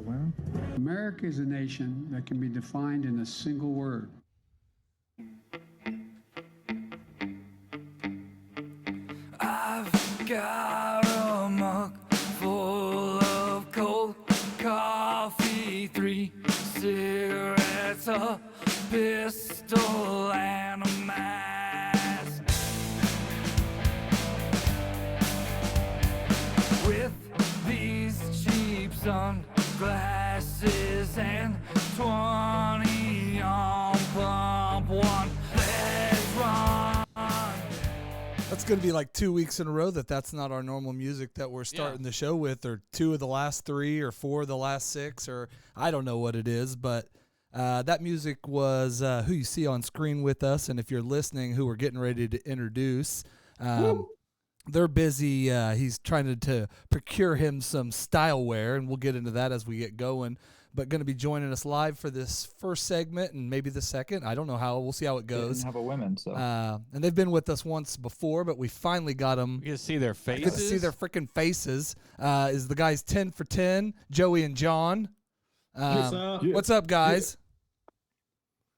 women. America is a nation that can be defined in a single word. I've got a mug full of cold coffee, 3 cigarettes, a pistol, and a mask. With these cheap sunglasses and 20 on pump one, let's run. That's going to be like 2 weeks in a row that's not our normal music that we're starting the show with, or 2 of the last 3 or 4 of the last 6, or I don't know what it is, but that music was who you see on screen with us, and if you're listening, who we're getting ready to introduce. They're busy. He's trying to procure him some style wear, and we'll get into that as we get going. But going to be joining us live for this first segment and maybe the second. I don't know how. We'll see how it goes. Didn't have a women, so. And they've been with us once before, but we finally got them. You get to see their faces. Get to see their freaking faces. Is the guys 10 for 10, Joey and John. What's up, guys?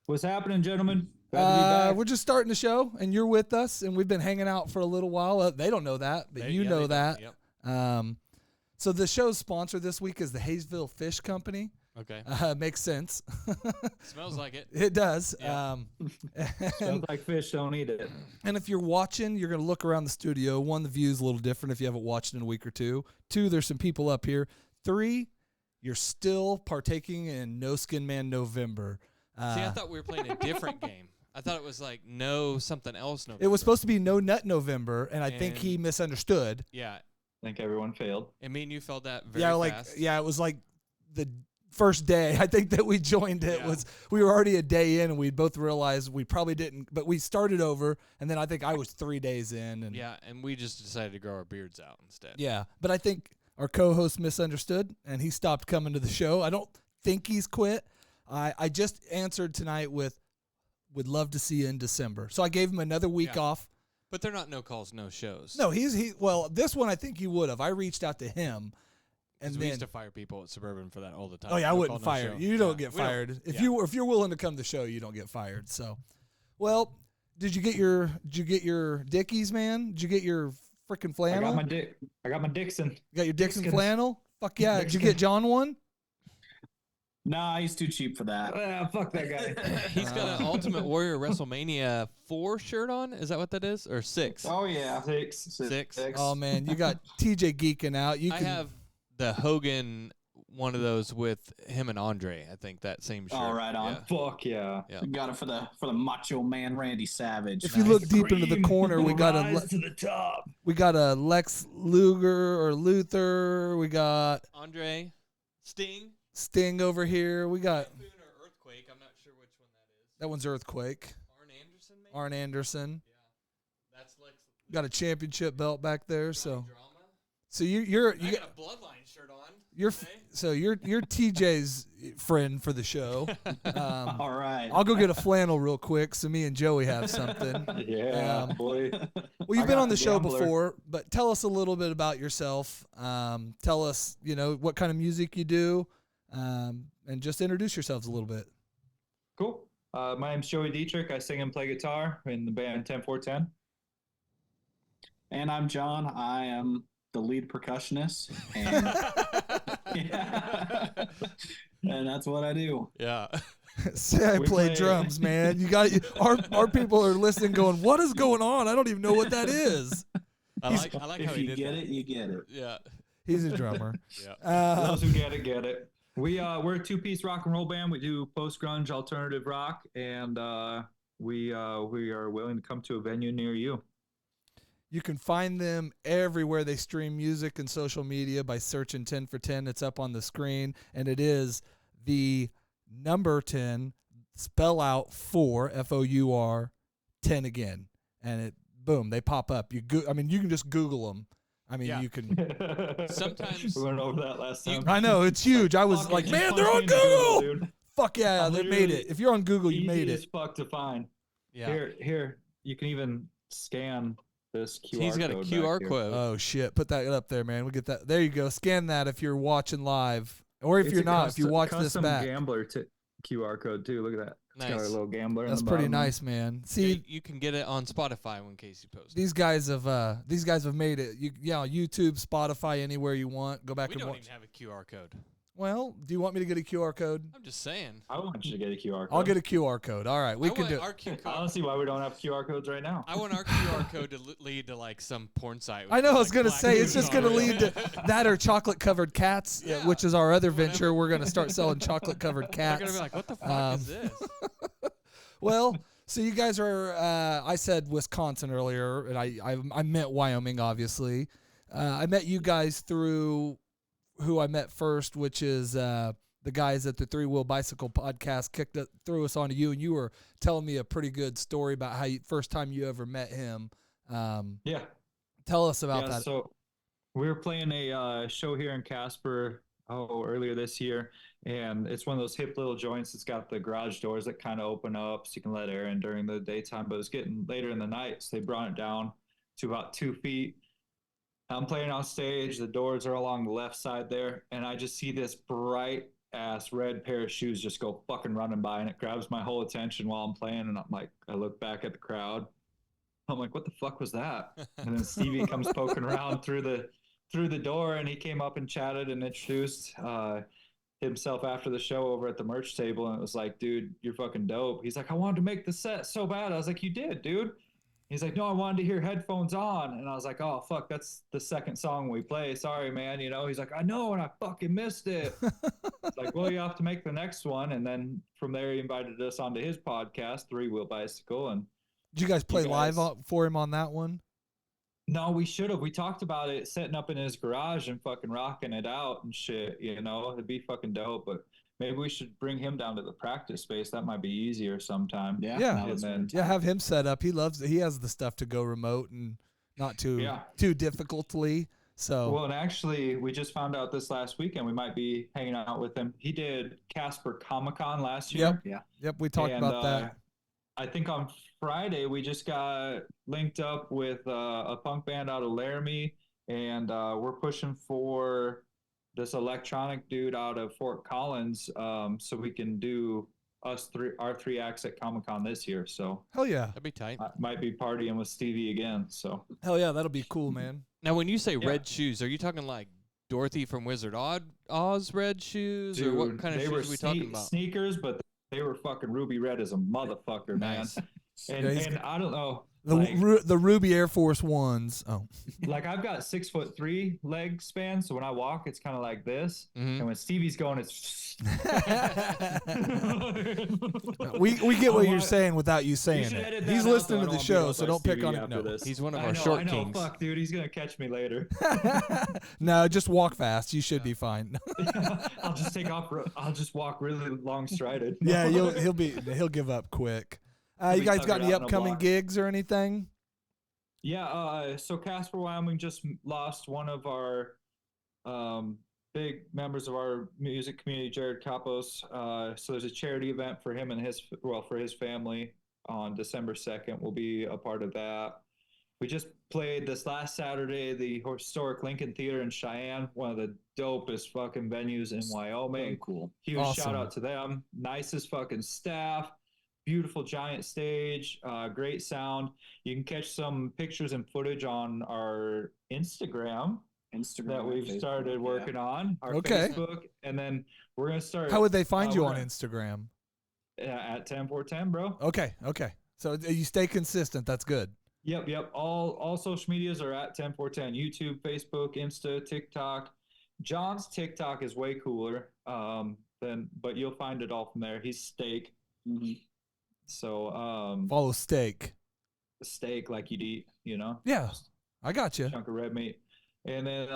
What's happening, gentlemen? Glad to be back. We're just starting the show, and you're with us, and we've been hanging out for a little while. They don't know that, but you know that. Yep. So the show's sponsor this week is the Hayesville Fish Company. Okay. Makes sense. Smells like it. It does. Yeah. Sounds like fish, don't eat it. And if you're watching, you're going to look around the studio. 1, the view's a little different if you haven't watched in a week or 2. 2, there's some people up here. 3, you're still partaking in No Skinman November. See, I thought we were playing a different game. I thought it was like no something else November. It was supposed to be No Nut November, and I think he misunderstood. Yeah. I think everyone failed. And me and you felt that very fast. It was like the first day I think that we joined it was we were already a day in, and we both realized we probably didn't, but we started over, and then I think I was 3 days in. And and we just decided to grow our beards out instead. Yeah, but I think our co-host misunderstood, and he stopped coming to the show. I don't think he's quit. I just answered tonight with, would love to see you in December. So I gave him another week off. But they're not no calls, no shows. No, well, this one I think he would have. I reached out to him. And we then, used to fire people at Suburban for that all the time. Oh yeah, I No wouldn't call, no fire. show. You don't get fired. If you're willing to come to the show, you don't get fired. So, well, did you get your Dickies, man? Did you get your freaking flannel? I got my Dixon. You got your Dixon flannel? Fuck yeah. Did you get John one? Nah, he's too cheap for that. Fuck that guy. He's got an Ultimate Warrior WrestleMania 4 shirt on. Is that what that is? Or 6? Oh, yeah. 6. Oh, man. You got TJ geeking out. I have the Hogan one of those with him and Andre. I think that same shirt. Oh, right on. Yeah. Fuck yeah. Yeah. We got it for the Macho Man Randy Savage. If you look deep into the corner, we got to the top. We got a Lex Luger or Luther. We got Andre, Sting over here. We got Typhoon or Earthquake. I'm not sure which one that is. that one's Earthquake. Arn Anderson, maybe? Arn Anderson. Yeah. That's Lex. Got a championship belt back there. Drama. So you got a Bloodline shirt on. You're TJ's friend for the show. All right. I'll go get a flannel real quick so me and Joey have something. Yeah, boy. Well, you've been on the show before, but tell us a little bit about yourself. Tell us, what kind of music you do, and just introduce yourselves a little bit. Cool. My name's Joey Dietrich. I sing and play guitar in the band 10FOUR10. And I'm John. I am the lead percussionist, and and that's what I do. Yeah. Say I play drums, man. You got our people are listening, going, "What is going on? I don't even know what that is." I like how he did that. If you get it. Yeah. He's a drummer. Yeah. Those who get it. We're a 2-piece rock and roll band. We do post grunge alternative rock, and we are willing to come to a venue near you. You can find them everywhere they stream music and social media by searching 10 for 10. It's up on the screen, and it is the number 10, spell out 4, FOUR, 10 again. And boom, they pop up. You can just Google them. You can. Sometimes we went over that last time. I know, it's huge. I was like, man, they're on Google. Dude. Fuck yeah, they made it. If you're on Google, you made Easy it. as fuck to find. Yeah. Here, you can even scan this QR code. He's got a QR code. Oh shit! Put that up there, man. We get that. There you go. Scan that if you're watching live. Or if It's you're a not, if you custom- watch this custom back, QR code too. Look at that. It's got our Nice. little gambler. in that's the pretty bottom there. nice, man. Yeah, See, you can get it on Spotify when Casey posts. these guys have made it. YouTube, Spotify, anywhere you want. Go back We and don't watch. even have a QR code. Well, do you want me to get a QR code? I'm just saying. I want you to get a QR code. I'll get a QR code. All right, we I can want do it. our QR I don't see why we don't have QR codes right now. I want our QR code to lead to like some porn site. I with, know. I like, was gonna black say it's food just on gonna it. lead to that or chocolate covered cats, Yeah, which is our other whatever. venture. We're gonna start selling chocolate covered They're gonna cats. be like, "What the fuck Um, is this?" Well, so you guys are. I said Wisconsin earlier, and I meant Wyoming, obviously. I met you guys through who I met first, which is the guys at the Three Wheel Bicycle podcast threw us onto you, and you were telling me a pretty good story about how first time you ever met him. Yeah. Tell us about Yeah. that. So we were playing a show here in Casper earlier this year, and it's one of those hip little joints. It's got the garage doors that kind of open up so you can let air in during the daytime, but it's getting later in the night, so they brought it down to about 2 feet. I'm playing on stage. The doors are along the left side there, and I just see this bright ass red pair of shoes just go fucking running by, and it grabs my whole attention while I'm playing. And I'm like, I look back at the crowd. I'm like, what the fuck was that? And then Stevie comes poking around through the door, and he came up and chatted and introduced himself after the show over at the merch table. And it was like, dude, you're fucking dope. He's like, I wanted to make the set so bad. I was like, you did, dude. He's like, no, I wanted to hear Headphones On. And I was like, oh, fuck, that's the second song we play. Sorry, man. He's like, I know, and I fucking missed it. It's like, well, you have to make the next one. And then from there, he invited us onto his podcast, Three Wheel Bicycle. And Did you guys play live guys- for him on that one? no, we should have. We talked about it setting up in his garage and fucking rocking it out and shit. It'd be fucking dope. But maybe we should bring him down to the practice space. That might be easier sometime. Yeah. Yeah. that was And then- Yeah, have him set up. He has the stuff to go remote and not too Yeah. difficultly. So Well, and actually, we just found out this last weekend we might be hanging out with him. He did Casper Comic-Con last year. yep, we talked And, about that. I think on Friday we just got linked up with a punk band out of Laramie, and we're pushing for this electronic dude out of Fort Collins, so we can do our three acts at Comic-Con this year. So Hell yeah. That'd be tight. I might be partying with Stevie again. So Hell yeah, that'll be cool, man. Now, when you say Yeah. red shoes, are you talking like Dorothy from Wizard Oz red shoes, or what kind of they shoes were are we talking about? sneakers, but they were fucking ruby red as a motherfucker, Nice. man. Yeah, he's And I don't know. The Like, the Ruby Air Force Ones. Oh, like I've got 6'3" leg span, so when I walk, it's kind of like this, Mhm. and when Stevie's going, it's. we get what I'm you're like- saying without you You saying should edit it. that He's out, listening though. to I the don't show, wanna so be don't pick on Stevie him. after No, this. He's one of I our know, short I know. kings. Fuck, dude, he's gonna catch me later. no, just walk fast. You should be fine. I'll just take off. I'll just walk really long strided. Yeah, he'll give up quick. You be guys got tuckered any out in a upcoming block. gigs or anything? Yeah, so Casper, Wyoming just lost one of our big members of our music community, Jared Kapos. So there's a charity event for him and for his family on December 2nd. We'll be a part of that. We just played this last Saturday, the historic Lincoln Theater in Cheyenne, one of the dopest fucking venues in Wyoming. Very cool. Huge Awesome. shout out to them. Nicest fucking staff. Beautiful giant stage, great sound. You can catch some pictures and footage on our Instagram Instagram that we've Facebook, started working on, our Okay. Facebook, and then we're gonna start. How would they find you we're on gonna- Instagram? At 10/4/10, bro? Okay. So you stay consistent. That's good. Yep. All social medias are at 10/4/10. YouTube, Facebook, Insta, TikTok. John's TikTok is way cooler. But you'll find it all from there. He's Steak. Mhm. So Follow Steak. steak like you'd eat, Yeah, I got you. chunk of red meat. And then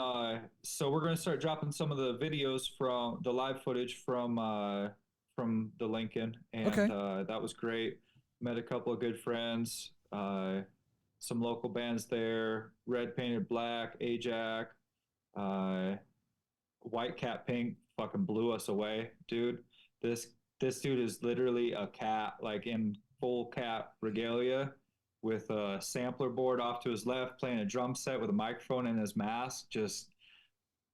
so we're going to start dropping some of the videos from the live footage from the Lincoln, and Okay. that was great. Met a couple of good friends, some local bands there, Red Painted Black, Ajax, White Cat Pink fucking blew us away, dude. This dude is literally a cat, like in full cat regalia, with a sampler board off to his left, playing a drum set with a microphone in his mask. Just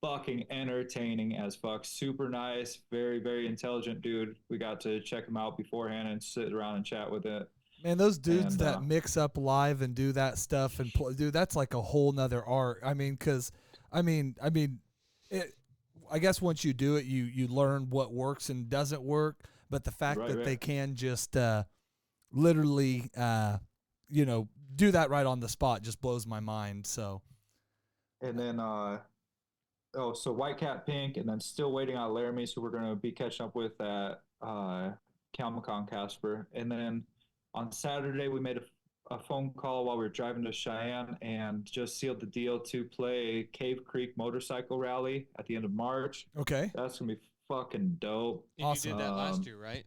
fucking entertaining as fuck. Super nice, very, very intelligent dude. We got to check him out beforehand and sit around and chat with it. Man, those dudes And, that mix up live and do that stuff and dude, that's like a whole nother art. I mean, it. I guess once you do it, you learn what works and doesn't work. But the fact that they can just literally, do that right on the spot just blows my mind. So. And then, so White Cat Pink, and then still waiting on Laramie, who we're going to be catching up with at Calmacon Casper. And then on Saturday, we made a phone call while we were driving to Cheyenne and just sealed the deal to play Cave Creek Motorcycle Rally at the end of March. Okay. That's going to be fucking dope. And Awesome. you did that last year, right?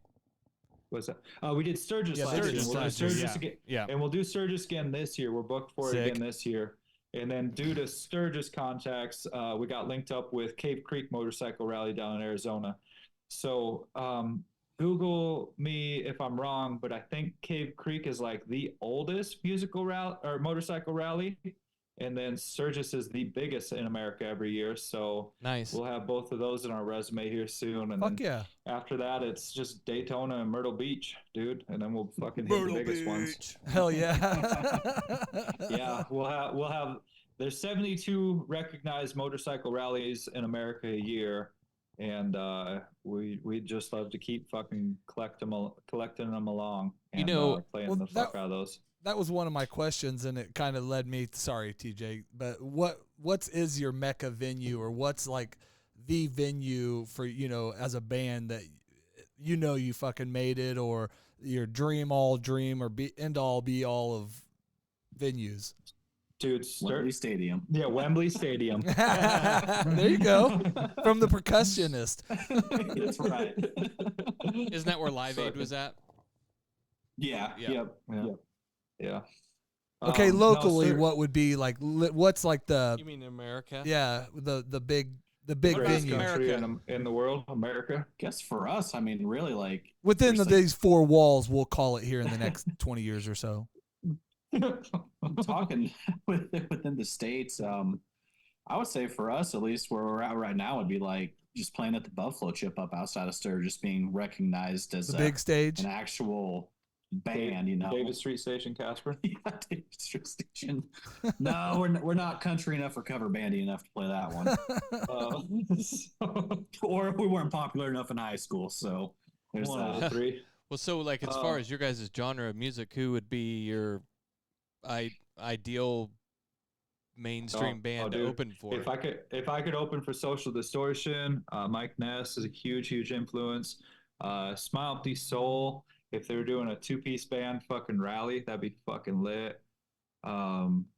What's that? We did Sturgis last year. Sturgis We'll do last year, Sturgis again. Yeah. And we'll do Sturgis again this year. We're booked for it Sick. again this year. And then due to Sturgis contacts, we got linked up with Cave Creek Motorcycle Rally down in Arizona. So Google me if I'm wrong, but I think Cave Creek is like the oldest musical rally or motorcycle rally. And then Sturgis is the biggest in America every year. So Nice. we'll have both of those in our resume here soon. And Fuck then yeah. after that, it's just Daytona and Myrtle Beach, dude. And then we'll fucking hit the biggest ones. Hell yeah. Yeah, we'll have there's 72 recognized motorcycle rallies in America a year, and we'd just love to keep fucking collecting them along and playing the fuck out of those. That was one of my questions, and it kind of led me. Sorry, TJ, but what is your mecca venue, or what's like the venue for as a band that you fucking made it, or your dream or end all be all of venues? Dude, Wembley Stadium. Yeah, Wembley Stadium. There you go, from the percussionist. That's right. Isn't that where Live Aid was at? Yeah. Yeah. Yeah. Okay, locally, no, what would be like? What's like the? You mean America? Yeah, the big greatest venue country in the world, America. Guess for us, I mean, really, like within there's, these four walls. We'll call it here in the next 20 years or so. talking within the states. I would say for us, at least where we're at right now, would be like just playing at the Buffalo Chip up outside of Sturgis, being recognized as The big stage. an actual band. David Street Station, Casper. Yeah, David Street Station. No, we're not country enough or cover bandy enough to play that one. Or we weren't popular enough in high school, so there's One of the that. three. Well, so like as far as your guys' genre of music, who would be your ideal mainstream band to dude. open for? If I could open for Social Distortion, Mike Ness is a huge influence. Smile Empty Soul. If they were doing a two-piece band fucking rally, that'd be fucking lit.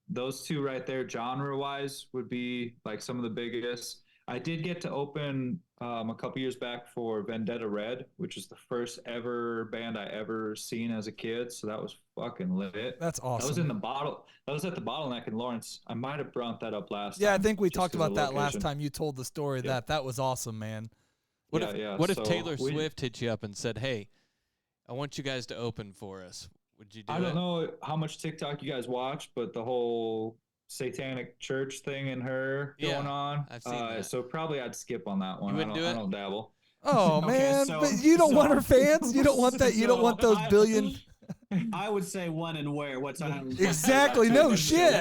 Those two right there, genre-wise, would be like some of the biggest. I did get to open a couple years back for Vendetta Red, which is the first ever band I ever seen as a kid. So that was fucking lit. That's awesome. That was in the bottle. That was at the Bottleneck in Lawrence. I might have brought that up last Yeah, time. I think we just talked 'cause about of the that last location. time you told the story. Yeah. That was awesome, man. What if So Taylor Swift hit you up and said, "Hey, I want you guys to open for us"? Would you do it? I don't know how much TikTok you guys watch, but the whole satanic church thing and her Yeah, going on. I've seen that. So probably I'd skip on that one. You wouldn't do it? I don't dabble. Oh Okay, man, so- but you don't want so- her fans. You don't want that. You don't want those billion. I would say when and where. What time? Exactly, no shit.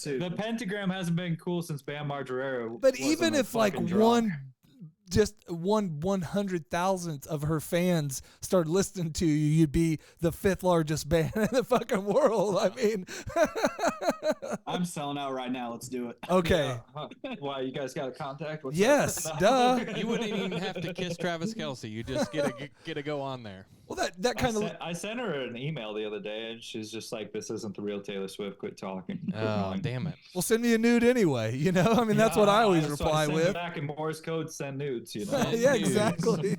The pentagram hasn't been cool since Bam Margera. But wasn't even a if like fucking drunk. just 1/100,000th of her fans started listening to you, you'd be the 5th largest band in the fucking world. I mean, I'm selling out right now. Let's do it. okay. Yeah. Huh. Why, you guys got a contact? What's Yes, up? duh. You wouldn't even have to kiss Travis Kelce. You just get to go on there. Well, that kind of. I sent her an email the other day, and she's just like, "This isn't the real Taylor Swift. Quit talking." Quit Oh, calling." damn it! Well, send me a nude anyway. You know, I mean, that's what I always So reply send it with. back in Morse code, send nudes. You know. Send Yeah, nudes. exactly.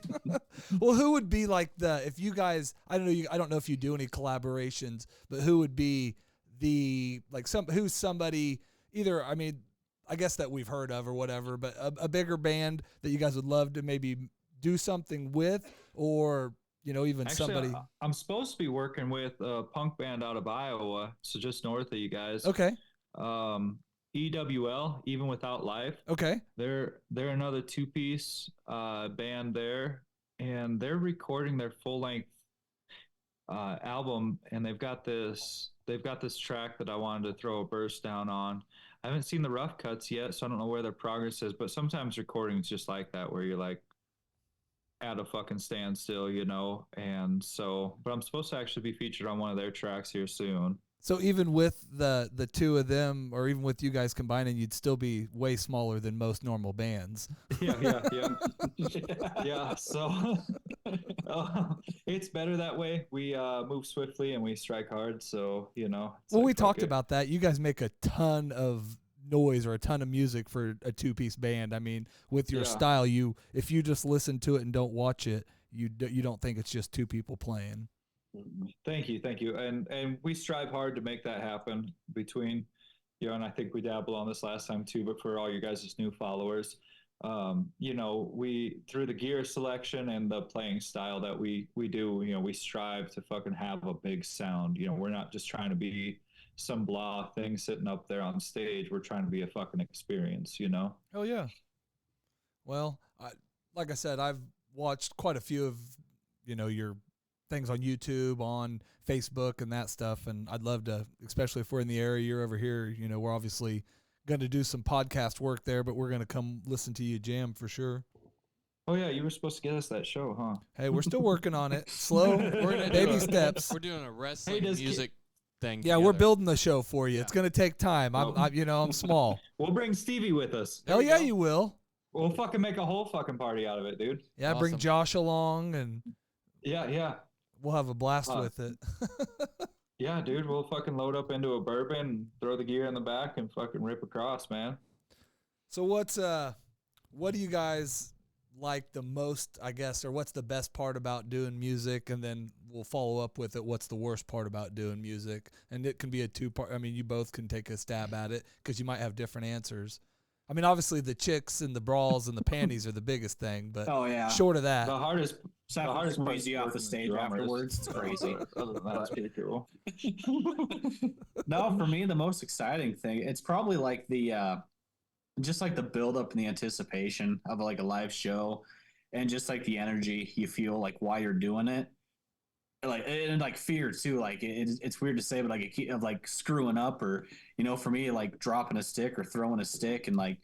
Well, who would be like if you guys? I don't know. I don't know if you do any collaborations, but who would be who's somebody either? I mean, I guess that we've heard of or whatever, but a bigger band that you guys would love to maybe do something with, or even Actually, somebody. I'm supposed to be working with a punk band out of Iowa, so just north of you guys. Okay. EWL, Even Without Life. Okay. They're another two-piece band there, and they're recording their full-length album, and they've got this track that I wanted to throw a burst down on. I haven't seen the rough cuts yet, so I don't know where their progress is, but sometimes recording's just like that, where you're like at a fucking standstill, and so, but I'm supposed to actually be featured on one of their tracks here soon. So even with the two of them, or even with you guys combining, you'd still be way smaller than most normal bands. Yeah. So it's better that way. We move swiftly and we strike hard. So Well, we talked about that. You guys make a ton of noise or a ton of music for a two-piece band. I mean, with your style, if you just listen to it and don't watch it, you don't think it's just two people playing. Thank you, and we strive hard to make that happen between, and I think we dabbled on this last time too. But for all you guys' new followers, we through the gear selection and the playing style that we do, we strive to fucking have a big sound. We're not just trying to be some blah thing sitting up there on stage. We're trying to be a fucking experience. Oh yeah. Well, like I said, I've watched quite a few of your things on YouTube, on Facebook, and that stuff. And I'd love to, especially if we're in the area, you're over here. We're obviously going to do some podcast work there, but we're going to come listen to you jam for sure. Oh yeah, you were supposed to get us that show, huh? Hey, we're still working on it. Slow, baby steps. We're doing a wrestling music thing. Yeah, together. We're building the show for you. Yeah. It's going to take time. I'm small. We'll bring Stevie with us. Hell yeah, you will. We'll fucking make a whole fucking party out of it, dude. Yeah, awesome. Bring Josh along and yeah. We'll have a blast with it. Yeah, dude, we'll fucking load up into a bourbon, throw the gear in the back, and fucking rip across, man. So what do you guys like the most, I guess, or what's the best part about doing music? And then we'll follow up with it. What's the worst part about doing music? And it can be a two-part. I mean, you both can take a stab at it because you might have different answers. I mean, obviously the chicks and the brawls and the panties are the biggest thing, but short of that, the hardest squeeze you off the stage afterwards. It's crazy. Other than that, it's pretty cool. No, for me, the most exciting thing, it's probably like just like the build up and the anticipation of like a live show, and just like the energy you feel like while you're doing it. And like fear too, like it's weird to say, but like of like screwing up, or for me, like dropping a stick or throwing a stick, and like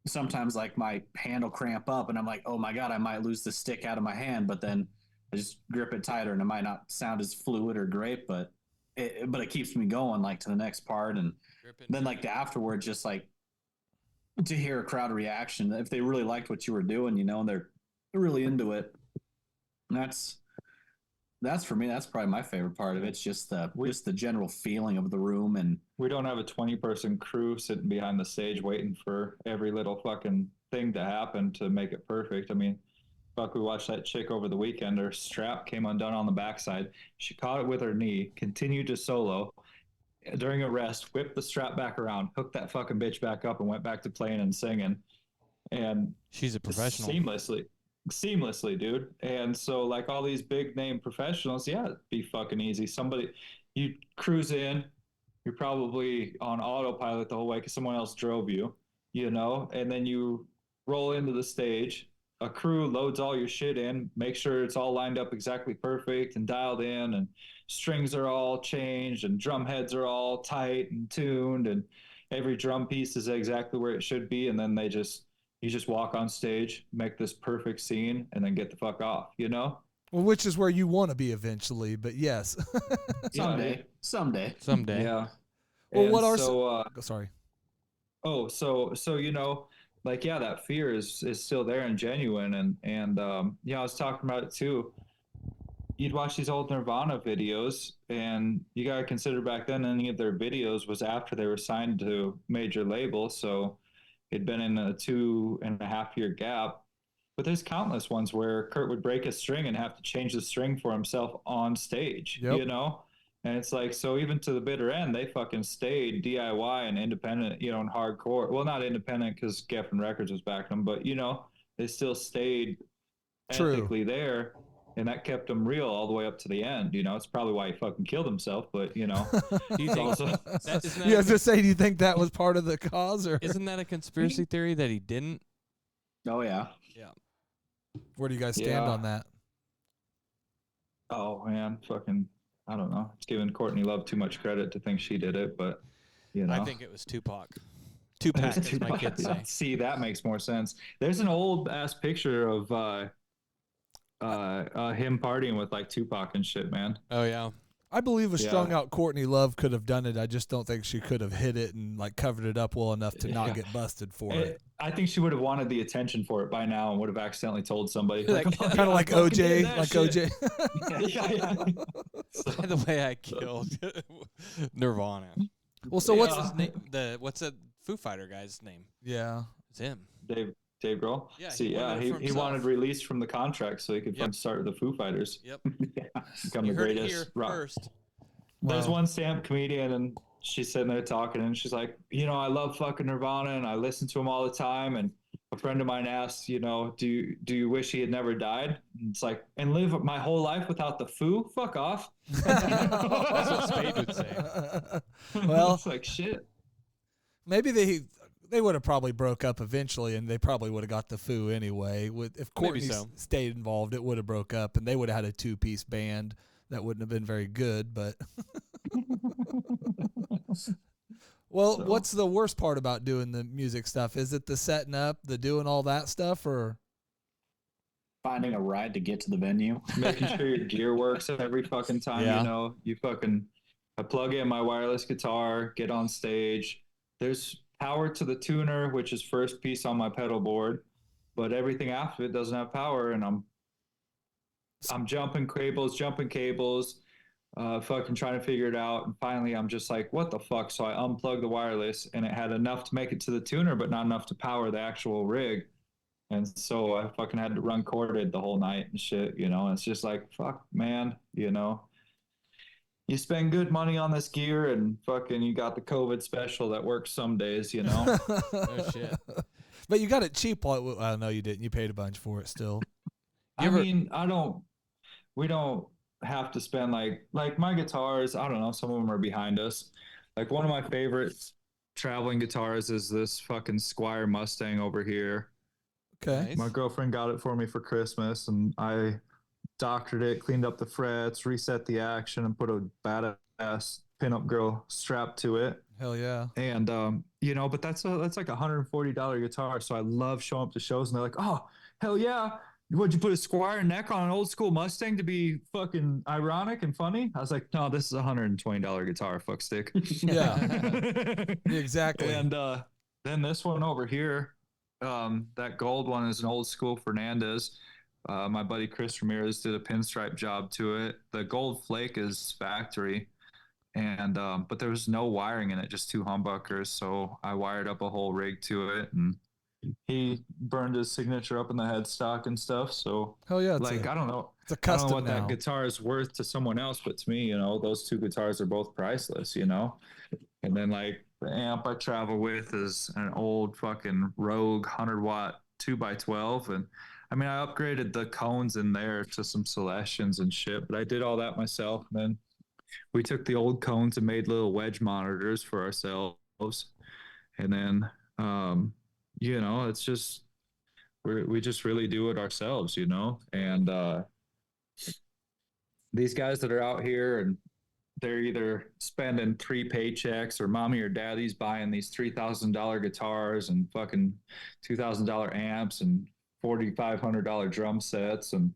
sometimes like my hand will cramp up and I'm like, oh my god, I might lose the stick out of my hand, but then I just grip it tighter and it might not sound as fluid or great, but it keeps me going like to the next part. And then like the afterward, just like to hear a crowd reaction if they really liked what you were doing, and they're really into it. And that's for me, that's probably my favorite part of it. It's just the general feeling of the room. And we don't have a 20-person crew sitting behind the stage waiting for every little fucking thing to happen to make it perfect. I mean, fuck, we watched that chick over the weekend. Her strap came undone on the backside. She caught it with her knee, continued to solo. During a rest, whipped the strap back around, hooked that fucking bitch back up, and went back to playing and singing. And she's a professional. Seamlessly, dude. And so like all these big name professionals, yeah, it'd be fucking easy. You cruise in, you're probably on autopilot the whole way because someone else drove you, and then you roll into the stage, a crew loads all your shit in, make sure it's all lined up exactly perfect and dialed in, and strings are all changed and drum heads are all tight and tuned, and every drum piece is exactly where it should be. And then you just walk on stage, make this perfect scene, and then get the fuck off, Well, which is where you want to be eventually, but yes. Someday. Well, Yeah. sorry. Oh, so like, yeah, that fear is still there and genuine. And I was talking about it too. You'd watch these old Nirvana videos, and you got to consider back then any of their videos was after they were signed to major labels. So it'd been in a 2.5-year gap, but there's countless ones where Kurt would break a string and have to change the string for himself on stage, And it's like, so even to the bitter end, they fucking stayed DIY and independent, and hardcore. Well, not independent because Geffen Records was backing them, but they still stayed ethically there. and that kept him real all the way up to the end. You know, it's probably why he fucking killed himself. But you know, Do you it's think also that, isn't You that, have to say, do you think that was part of the cause, or isn't that a conspiracy theory that he didn't? Oh yeah. Yeah. where do you guys stand Yeah. on that? oh man, fucking, I don't know. It's giving Courtney Love too much credit to think she did it, but you know, I think it was Tupac. Tupac, as my kids say. See, that makes more sense. There's an old ass picture of him partying with like Tupac and shit, man. Oh yeah. I believe a Yeah. strung out Courtney Love could have done it. I just don't think she could have hit it and like covered it up well enough to not Yeah. get busted for it. I think she would have wanted the attention for it by now and would have accidentally told somebody. Like, oh, Kind yeah, of I like fucking OJ, did that like shit. OJ. Yeah. By the way, I killed Nirvana. Well, so What's what's his name? What's that Foo Fighter guy's name? yeah? It's him. Dave Grohl. Yeah, See, he wanted it for he himself. wanted release from the contract so he could Yep. fucking start the Foo Fighters. Yep. Become You the heard it here greatest rock. first. There's Wow. one stand-up comedian, and she's sitting there talking, and she's like, you know, I love fucking Nirvana, and I listen to him all the time. And a friend of mine asked, you know, do you wish he had never died? And it's like, and live my whole life without the Foo? Fuck off. That's what Spade would say. Well, it's like shit. maybe they would have probably broke up eventually, and they probably would have got the Foo anyway. If Courtney so. stayed involved, it would have broke up, and they would have had a 2-piece band that wouldn't have been very good. But well, So- what's the worst part about doing the music stuff? Is it the setting up, the doing all that stuff, or Finding a ride to get to the venue. Making sure your gear works every fucking time. Yeah. You know, I plug in my wireless guitar, get on stage. There's power to the tuner, which is first piece on my pedal board, but everything after it doesn't have power, and I'm jumping cables, fucking trying to figure it out. And finally, I'm just like, what the fuck? So I unplugged the wireless, and it had enough to make it to the tuner, but not enough to power the actual rig. And so I fucking had to run corded the whole night and shit, you know. And it's just like, fuck, man, you know. You spend good money on this gear, and fucking you got the COVID special that works some days, you know. Oh shit. But you got it cheap. Well, no, you didn't. You paid a bunch for it still. We don't have to spend like my guitars. I don't know. Some of them are behind us. Like one of my favorite traveling guitars is this fucking Squire Mustang over here. Okay. Nice. My girlfriend got it for me for Christmas, and I doctored it, cleaned up the frets, reset the action, and put a badass pinup girl strap to it. Hell yeah. And you know, but that's like $140 guitar. So I love showing up to shows, and they're like, "Oh, hell yeah! Would you put a Squire neck on an old school Mustang to be fucking ironic and funny?" I was like, "No, this is a $120 guitar, fuck stick." Yeah. Exactly. And then this one over here, that gold one is an old school Fernandez. My buddy Chris Ramirez did a pinstripe job to it. The gold flake is factory, and but there was no wiring in it, just two humbuckers. So I wired up a whole rig to it, and he burned his signature up in the headstock and stuff. So Hell yeah. like I don't know. It's a I don't custom know what now. that guitar is worth to someone else, but to me, you know, those two guitars are both priceless, you know. And then like the amp I travel with is an old fucking Rogue 100-watt 2x12, and I mean I upgraded the cones in there to some Celestians and shit, but I did all that myself. And then we took the old cones and made little wedge monitors for ourselves, and then you know, it's just we just really do it ourselves, you know. And these guys that are out here, and they're either spending 3 paychecks, or mommy or daddy's buying these $3,000 guitars and fucking $2,000 amps and $4,500 drum sets, and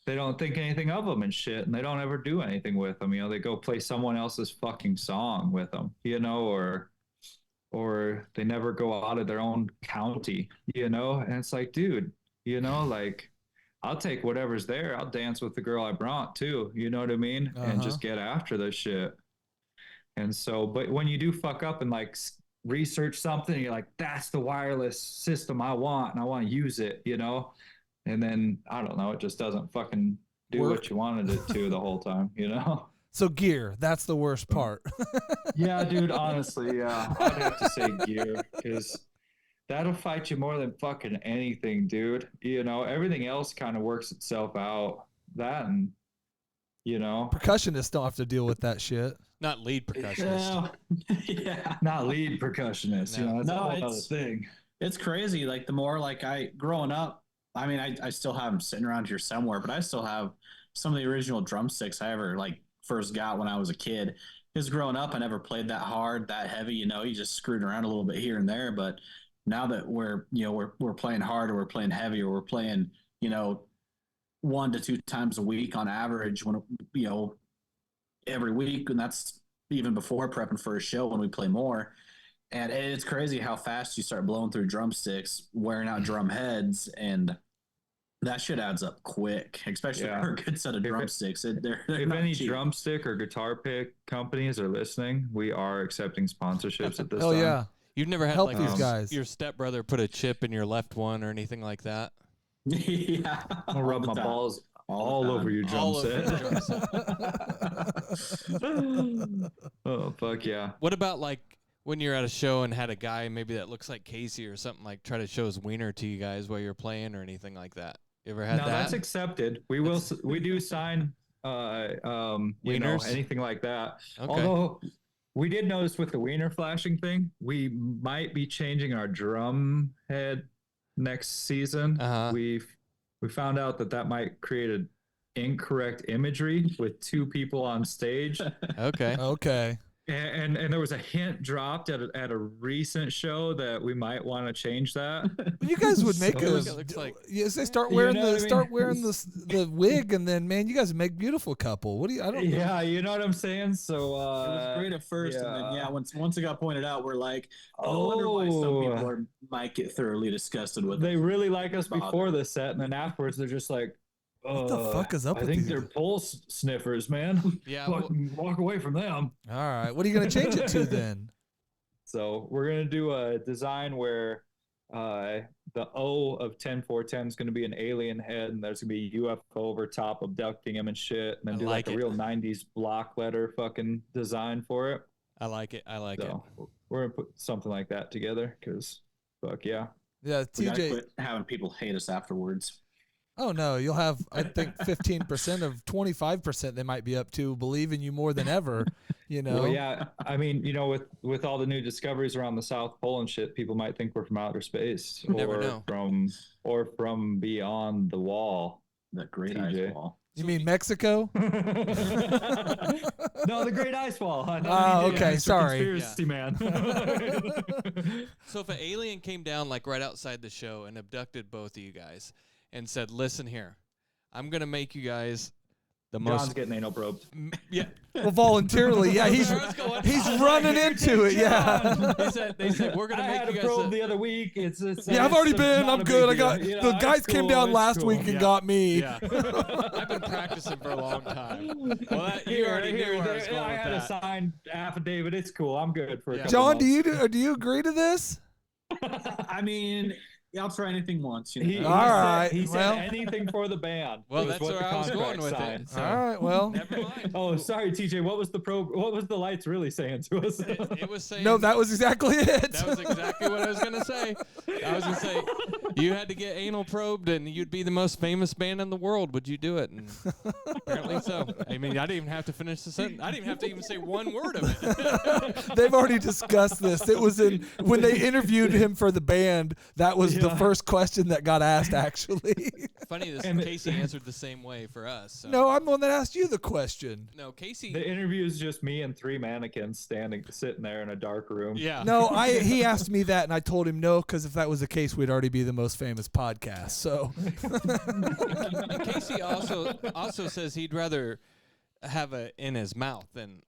they don't think anything of them and shit, and they don't ever do anything with them. You know, they go play someone else's fucking song with them, you know, or they never go out of their own county, you know. And it's like, dude, you know, like I'll take whatever's there. I'll dance with the girl I brought too, you know what I mean? And just get after this shit. And so, but when you do fuck up and like research something, you're like, that's the wireless system I want, and I want to use it, you know. And then I don't know, it just doesn't fucking do what you wanted it to the whole time, you know. So gear, that's the worst part. Yeah, dude, honestly, yeah. I'd have to say gear, because that'll fight you more than fucking anything, dude. You know, everything else kind of works itself out. that, and Percussionists don't have to deal with that shit. Not lead percussionist. Yeah. not lead percussionist. No. It's a No, whole other it's- thing. It's crazy. Like the more like growing up, I mean, I still have them sitting around here somewhere, but I still have some of the original drumsticks I ever like first got when I was a kid. Because growing up, I never played that hard, that heavy. You just screwed around a little bit here and there. But now that we're playing hard, or we're playing heavy, or we're playing 1 to 2 times a week on average, when every week, and that's even before prepping for a show when we play more. And it's crazy how fast you start blowing through drumsticks, wearing out drum heads, and that shit adds up quick, especially for a good set of drumsticks. They're If not any cheap. drumstick or guitar pick companies are listening, we are accepting sponsorships at this Oh time. yeah. You've never had Help like these your, guys. your stepbrother put a chip in your left one or anything like that? Yeah, I'll rub all my the time. balls All the all over time. your drum All over set. your drum set. Oh fuck yeah. What about like when you're at a show and had a guy maybe that looks like Casey or something, like try to show his wiener to you guys while you're playing or anything like that? You ever had No, that? that's accepted. We do sign Wieners? anything like that. Okay. Although we did notice with the wiener flashing thing, we might be changing our drum head next season. Uh-huh. We found out that might create an incorrect imagery with 2 people on stage. Okay. Okay. And there was a hint dropped at a recent show that we might want to change that. You guys would make So- a. It looks like- Yes, they start You wearing know what I mean? the wig, and then man, you guys make beautiful couple. What do you? I don't. Yeah, you know what I'm saying. So It was great at first, and yeah. then once it got pointed out, we're like, I wonder why some people might get thoroughly disgusted with They it. really like us Bother. before the set, and then afterwards they're just like, What the fuck is up I with think these they're guys?" pulse sniffers, man. Yeah. well, Fucking walk away from them. All right. What are you gonna change it to then? So we're gonna do a design where the O of 10-4-10 is gonna be an alien head, and there's gonna be a UFO over top abducting him and shit, and then I do like like a it. real 90s block letter fucking design for it. I like it. I like So we're gonna put something like that together, because fuck yeah. Yeah, We gotta TJ. quit having people hate us afterwards. Oh no, you'll have I think 15% of 25% they might be up to believe in you more than ever. Well, yeah, I mean, with all the new discoveries around the South Pole and shit, people might think we're from outer space, Never know. from beyond the wall. That great TJ. ice wall. You mean Mexico? No, the Great Ice Wall. Oh, okay, Mr. sorry. Conspiracy man. So if an alien came down like right outside the show and abducted both of you guys and said, "Listen here, I'm gonna make you guys the John's most." getting anal probed. Yeah. Well, voluntarily, yeah. He's That's where I was going. he's running into it, yeah. They said we're gonna I make had you a guys. probe the other week. It's Yeah, I've already it's been. not I'm a good. I big got deal. the It's guys came cool, down it's last cool. week and Yeah. got me. Yeah. I've been practicing for a long time. Well, you already knew where I was going I with had a that. signed affidavit. It's cool. I'm good for a Yeah. couple John, do months. you agree to this? I mean, I'll try anything once. He All right, said well. anything for the band. Well, was that's what where the I was going contract with signed. it. So All right, well. never mind. Oh, sorry, TJ. What was the lights really saying to us? It was saying. No, that was exactly it. That was exactly what I was gonna say. I was gonna say you had to get anal probed and you'd be the most famous band in the world. Would you do it? And apparently so. I mean, I didn't even have to finish the sentence. I didn't even have to even say one word of it. They've already discussed this. It was when they interviewed him for the band. That was the first question that got asked. Actually, Funny, And- Casey answered the same way for us. So. no, I'm the one that asked you the question. No, Casey. The interview is just me and 3 mannequins sitting there in a dark room. Yeah. No, he asked me that, and I told him no, because if that was the case, we'd already be the most famous podcast. So, And Casey also says he'd rather have it in his mouth than.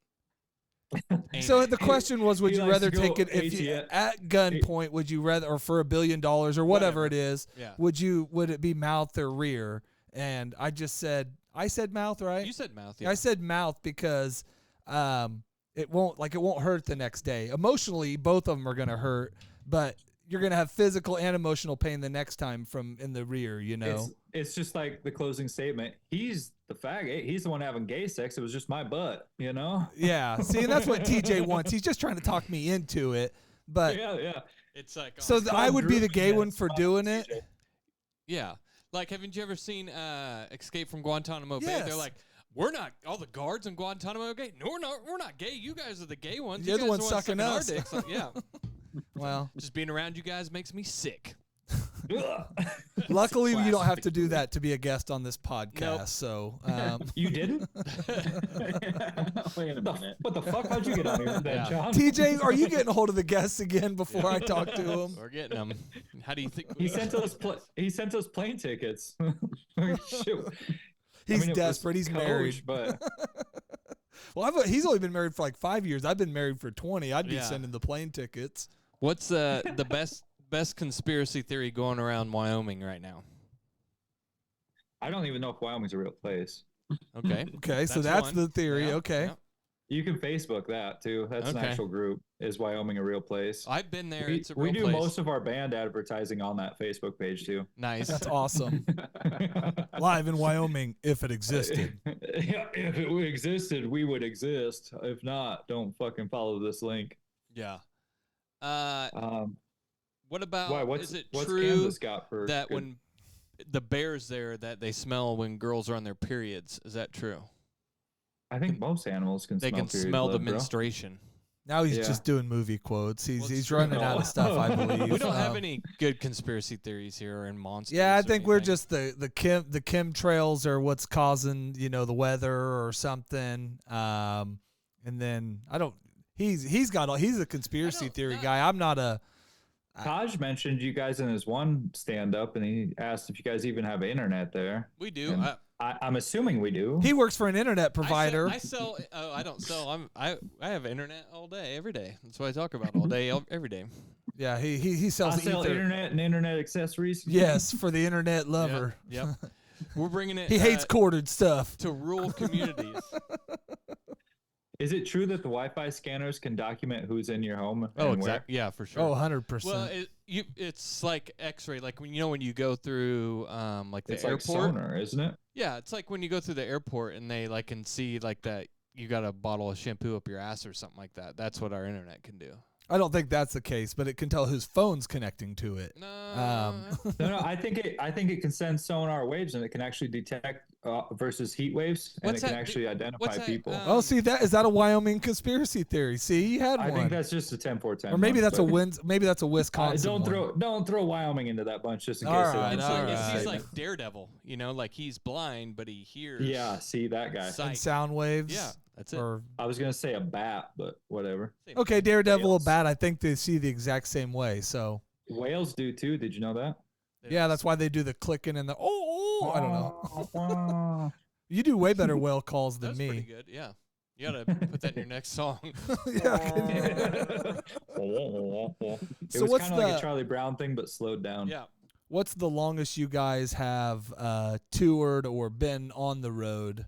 so the question was, would He you likes rather to go take it if you, ATM. at gunpoint? Would you rather, or for $1 billion or whatever it is? Yeah. Would it be mouth or rear? And I said mouth, right? You said mouth. Yeah. I said mouth because it won't hurt the next day. Emotionally, both of them are gonna hurt, but you're gonna have physical and emotional pain the next time from in the rear. You know. It's just like the closing statement. He's the faggot. He's the one having gay sex. It was just my butt, you know? Yeah. See, and that's what TJ wants. He's just trying to talk me into it. But Yeah. It's like. so I would be the gay one groupie for that's doing fine, it. TJ. Yeah. Like, haven't you ever seen Escape from Guantanamo Bay? Yes. They're like, we're not all the guards in Guantanamo Bay. No, we're not gay. You guys are the gay ones. You're You the guys ones are sucking our us. dicks. Like, yeah. Well, Just being around you guys makes me sick. luckily you don't have to do Classic. that to be a guest on this podcast. Nope. So, You didn't? Wait a minute. What the fuck? How'd you get on here then, Yeah. John? TJ, are you getting a hold of the guests again before I talk to them? We're getting them. How do you think? He sent us plane tickets. Shoot. He's it was desperate. He's married. but Well, he's only been married for like 5 years. I've been married for 20. I'd be Yeah. sending the plane tickets. What's the best conspiracy theory going around Wyoming right now? I don't even know if Wyoming's a real place. Okay. Okay, so that's one. the theory. Yeah, Okay. yeah. You can Facebook that too. That's an Okay. actual group. Is Wyoming a real place? I've been there. we, It's a real we do place. most of our band advertising on that Facebook page too. Nice. That's awesome. Live in Wyoming, if it existed. Yeah, if it existed, we would exist. If not, don't fucking follow this link. Yeah. What Why? about? What's Is it what's true Kansas got for that good- when the bears there that they smell when girls are on their periods? Is that true? I think most animals can They smell can period smell the blood, bro. menstruation. Now he's Yeah. just doing movie quotes. He's Well, he's it's true. running out of stuff, I believe. We don't have Um, any good conspiracy theories here and monsters. Yeah, I or think we're anything. just the chemtrails are what's causing the weather or something. And then he's a conspiracy theory guy. I'm not a. Taj mentioned you guys in his one stand up, and he asked if you guys even have internet there. We do. And I'm assuming we do. He works for an internet provider. I sell. Oh, I don't sell. I have internet all day, every day. That's what I talk about all day, every day. Yeah, he I sells sell ether. internet and internet accessories. Yes, for the internet lover. Yep. We're bringing it. He hates corded stuff. to rural communities. Is it true that the Wi-Fi scanners can document who's in your home? Oh, and exactly. Yeah, for sure. Oh, 100%. Well, it's like X-ray. Like when you go through like the It's like airport. sonar, isn't it? Yeah, it's like when you go through the airport and they like can see like that you got a bottle of shampoo up your ass or something like that. That's what our internet can do. I don't think that's the case, but it can tell whose phone's connecting to it. No. No, I think it can send sonar waves, and it can actually detect versus heat waves, and What's it can that? actually identify What's that, people. Oh, see, is that a Wyoming conspiracy theory? See, you had I one. think that's just a 10-4-10. Or maybe one, that's but, maybe that's a Wisconsin. don't throw Wyoming into that bunch just in All case. they right, don't It's say all like, that he's statement. like Daredevil, like he's blind but he hears. Yeah, see that guy. Sight. and sound waves. Yeah, that's it. Or I was gonna say a bat, but whatever. Same okay, thing. Daredevil, Whales. bat. I think they see the exact same way. So Whales do too. Did you know that? yeah, that's why they do the clicking and the I don't know. know. You do way better whale calls than That's pretty me. good. Yeah, you gotta put that in your next song. Yeah. It So was what's kind of like the- a Charlie Brown thing, but slowed down. Yeah. What's the longest you guys have toured or been on the road?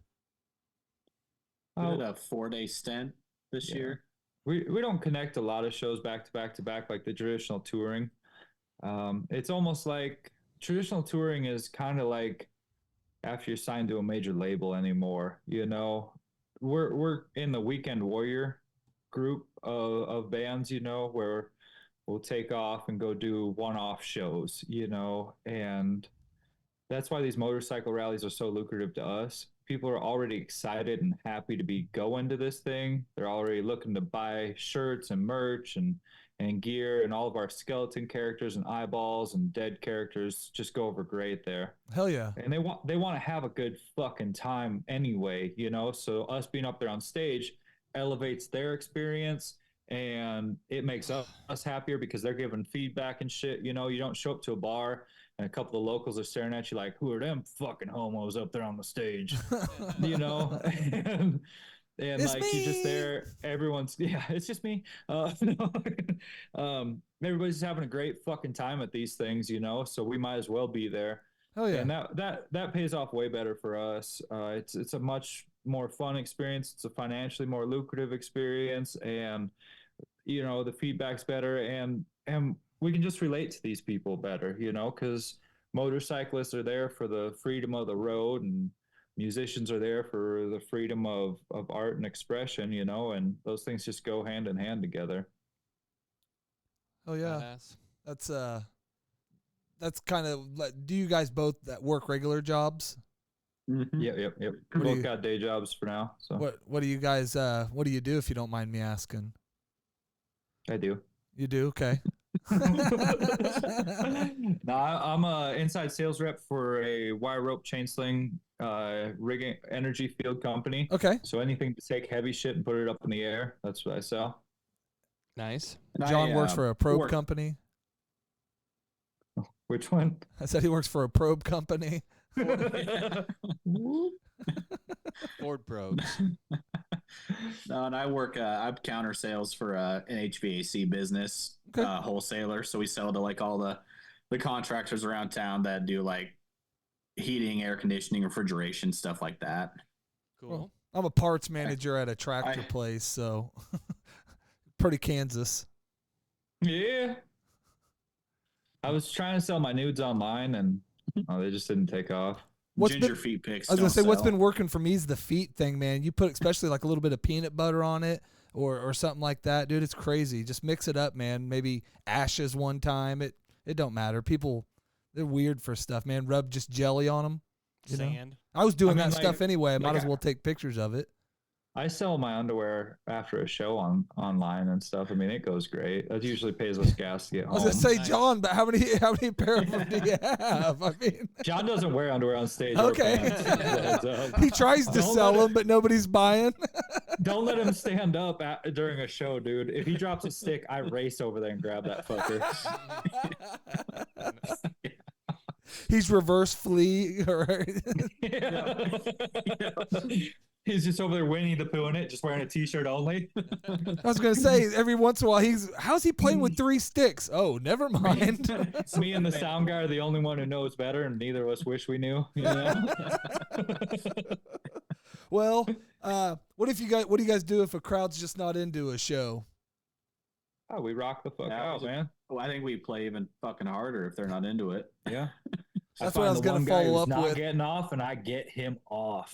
We did a 4-day stint this Yeah. year. We don't connect a lot of shows back to back to back like the traditional touring. It's almost like traditional touring is kind of like after you're signed to a major label anymore. We're in the Weekend Warrior group of bands, where we'll take off and go do one-off shows, and that's why these motorcycle rallies are so lucrative to us. People are already excited and happy to be going to this thing. They're already looking to buy shirts and merch and gear, and all of our skeleton characters and eyeballs and dead characters just go over great there. Hell yeah. And they want to have a good fucking time anyway, so us being up there on stage elevates their experience, and it makes us happier because they're giving feedback and shit. You don't show up to a bar and a couple of locals are staring at you like, who are them fucking homos up there on the stage? And It's like you're just me. there, everyone's it's just me. Everybody's just having a great fucking time at these things, so we might as well be there. Hell yeah. And that pays off way better for us. It's a much more fun experience. It's a financially more lucrative experience, and the feedback's better, and we can just relate to these people better, because motorcyclists are there for the freedom of the road, and musicians are there for the freedom of art and expression, and those things just go hand in hand together. Hell yeah. Badass. that's kind of. Do you guys both that work regular jobs? Mhm. Yep. What do Both you- got day jobs for now. So What do you guys? What do you do if you don't mind me asking? I do. You do, okay. No, I'm a inside sales rep for a wire rope chain sling rigging energy field company. Okay. So anything to take heavy shit and put it up in the air, that's what I sell. Nice. And John I, works for a probe work- company. Which one? I said he works for a probe company. Ford probes. No, and I work. I'm counter sales for an HVAC business, Okay. wholesaler. So we sell to like all the contractors around town that do like heating, air conditioning, refrigeration, stuff like that. Cool. Well, I'm a parts manager at a tractor place, so pretty Kansas. Yeah. I was trying to sell my nudes online and they just didn't take off. What's Ginger been- feet pics. I was gonna don't say what's sell. been working for me is the feet thing, man. You put especially like a little bit of peanut butter on it or something like that, dude. It's crazy. Just mix it up, man. Maybe ashes one time. It don't matter. People, they're weird for stuff, man. Rub just jelly on them. You know? Sand. I was doing I mean, that stuff anyway. I might like as well take pictures of it. I sell my underwear after a show online and stuff. I mean, it goes great. That usually pays us gas to get I home. was gonna say, Nice. John, but how many pair of them do you have? I mean, John doesn't wear underwear on stage. Okay. Or pants. So he tries to Don't sell let them, but nobody's buying. don't let him stand up during a show, dude. If he drops a stick, I race over there and grab that fucker. He's reverse flea. Or He's just over there Winnie the Pooh in it, just wearing a t-shirt only. I was gonna say every once in a while how's he playing with 3 sticks? Oh, never mind. It's me and the sound guy are the only one who knows better, and neither of us wish we knew. You know? Well, what do you guys do if a crowd's just not into a show? Oh, we rock the fuck Yeah, out, man. Well, I think we play even fucking harder if they're not into it. Yeah. That's what I was find the gonna one guy follow who's up not with. getting off, and I get him off.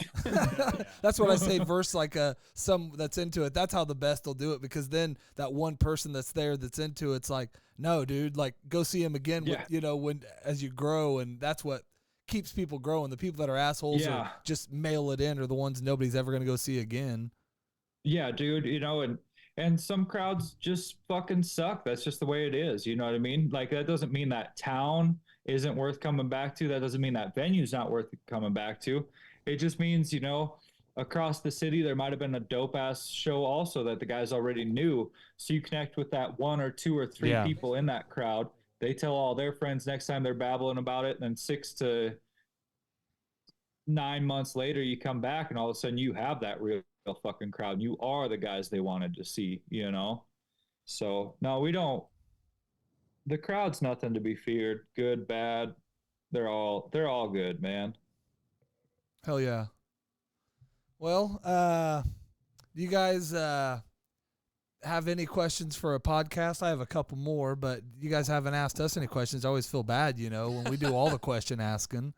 That's what I say versus like some that's into it. That's how the best will do it, because then that one person that's there that's into it's like, no, dude, like go see him again. Yeah. With, when as you grow, and that's what keeps people growing. The people that are assholes Yeah. or just mail it in are the ones nobody's ever gonna go see again. Yeah, dude, and some crowds just fucking suck. That's just the way it is. You know what I mean? Like, that doesn't mean that town isn't worth coming back to. That doesn't mean that venue's not worth coming back to. It just means, across the city, there might have been a dope ass show also that the guys already knew. So you connect with that 1 or 2 or 3 Yeah. people in that crowd. They tell all their friends next time they're babbling about it. And then 6 to 9 months later, you come back and all of a sudden you have that real fucking crowd. You are the guys they wanted to see, So no, we don't. The crowd's nothing to be feared. Good, bad, they're all good, man. Hell yeah. Well, do you guys have any questions for a podcast? I have a couple more, but you guys haven't asked us any questions. I always feel bad, when we do all the question asking.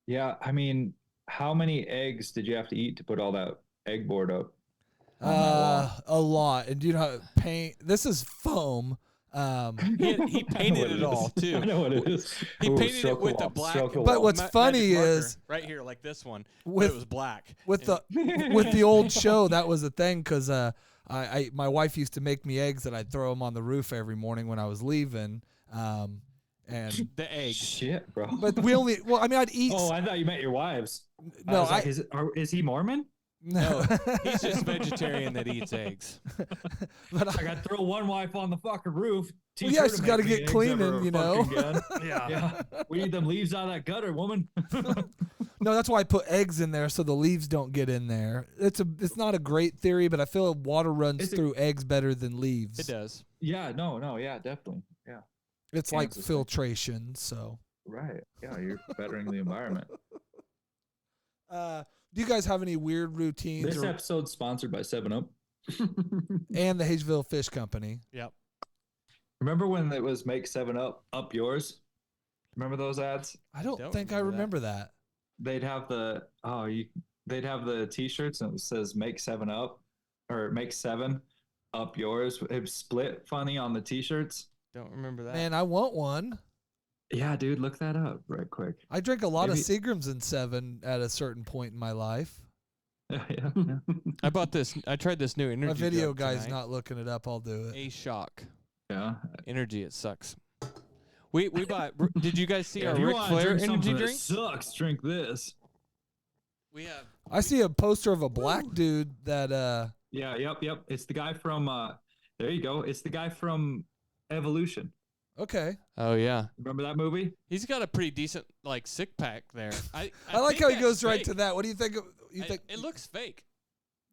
Yeah, I mean, how many eggs did you have to eat to put all that egg board up? on that wall? A lot. And paint. This is foam. He painted it all I too. know what it is. He Ooh, painted it stroke the with a wall, black. stroke the But wall. what's funny magic marker is- right here, like this one, With- but it was black. With And- with the old show, that was a thing because my wife used to make me eggs and I'd throw them on the roof every morning when I was leaving. And the eggs. Shit, bro. but I'd eat. Oh, I thought you meant your wives. I no, was like, is he Mormon? no. He's just vegetarian that eats eggs. But I got to throw one wife on the fucking roof. Well, yeah, Teach her she's to gotta make me get eggs cleaning, ever fucking again. Yeah. We need them leaves out of that gutter, woman. No, that's why I put eggs in there so the leaves don't get in there. It's not a great theory, but I feel water runs through eggs better than leaves. It does. Yeah, no, yeah, definitely. Yeah. It's like Kansas. filtration. So, Right. Yeah, you're bettering the environment. do you guys have any weird routines This episode's sponsored by 7-Up. and the Hayesville Fish Company? Yep. Remember when it was make 7-Up up yours? Remember those ads? I don't Don't think I remember remember that. They'd have they'd have the t-shirts and it says make 7-Up or make 7 up yours. It split funny on the t-shirts. Don't remember that. Man, I want one. Yeah, dude, look that up right quick. I drank a lot Maybe- of Seagrams in 7 at a certain point in my life. Yeah. I bought this. I tried this new energy. My video drug guy's tonight. not looking it up. I'll do it. A shock. Yeah. Energy. It sucks. We bought. Did you guys see Yeah, our if you Ric wanna Flair drink energy something that drink? sucks, drink this. We have. I see a poster of a black dude that Yeah, yep. It's the guy from there you go. It's the guy from Evolution. okay. Oh yeah. Remember that movie? He's got a pretty decent like sick pack there. I I like think how he that's goes right fake. to that. What do you think? You I- think it looks fake?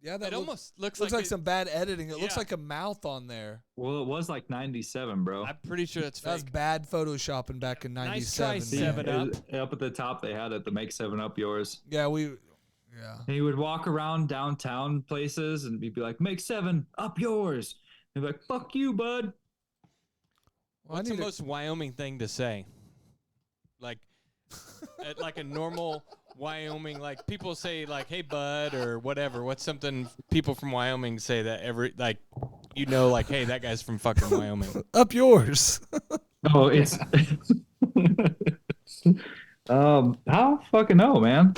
Yeah, that It almost looks looks like it- some bad editing. It looks Yeah. like a mouth on there. Well, it was like 97, bro. I'm pretty sure that's That was fake. bad photoshopping back in Nice try, 97. See, 7-Up. Up at the top, they had it to make 7-Up yours. Yeah, yeah. And he would walk around downtown places and he'd be like, make 7-Up yours. He'd be like, fuck you, bud. Well, What's the most Wyoming thing to say? Like, at like a normal Wyoming, like people say like, "Hey, bud," or whatever. What's something people from Wyoming say that like, like, "Hey, that guy's from fucking Wyoming." up yours. Oh, it's I don't fucking know, man.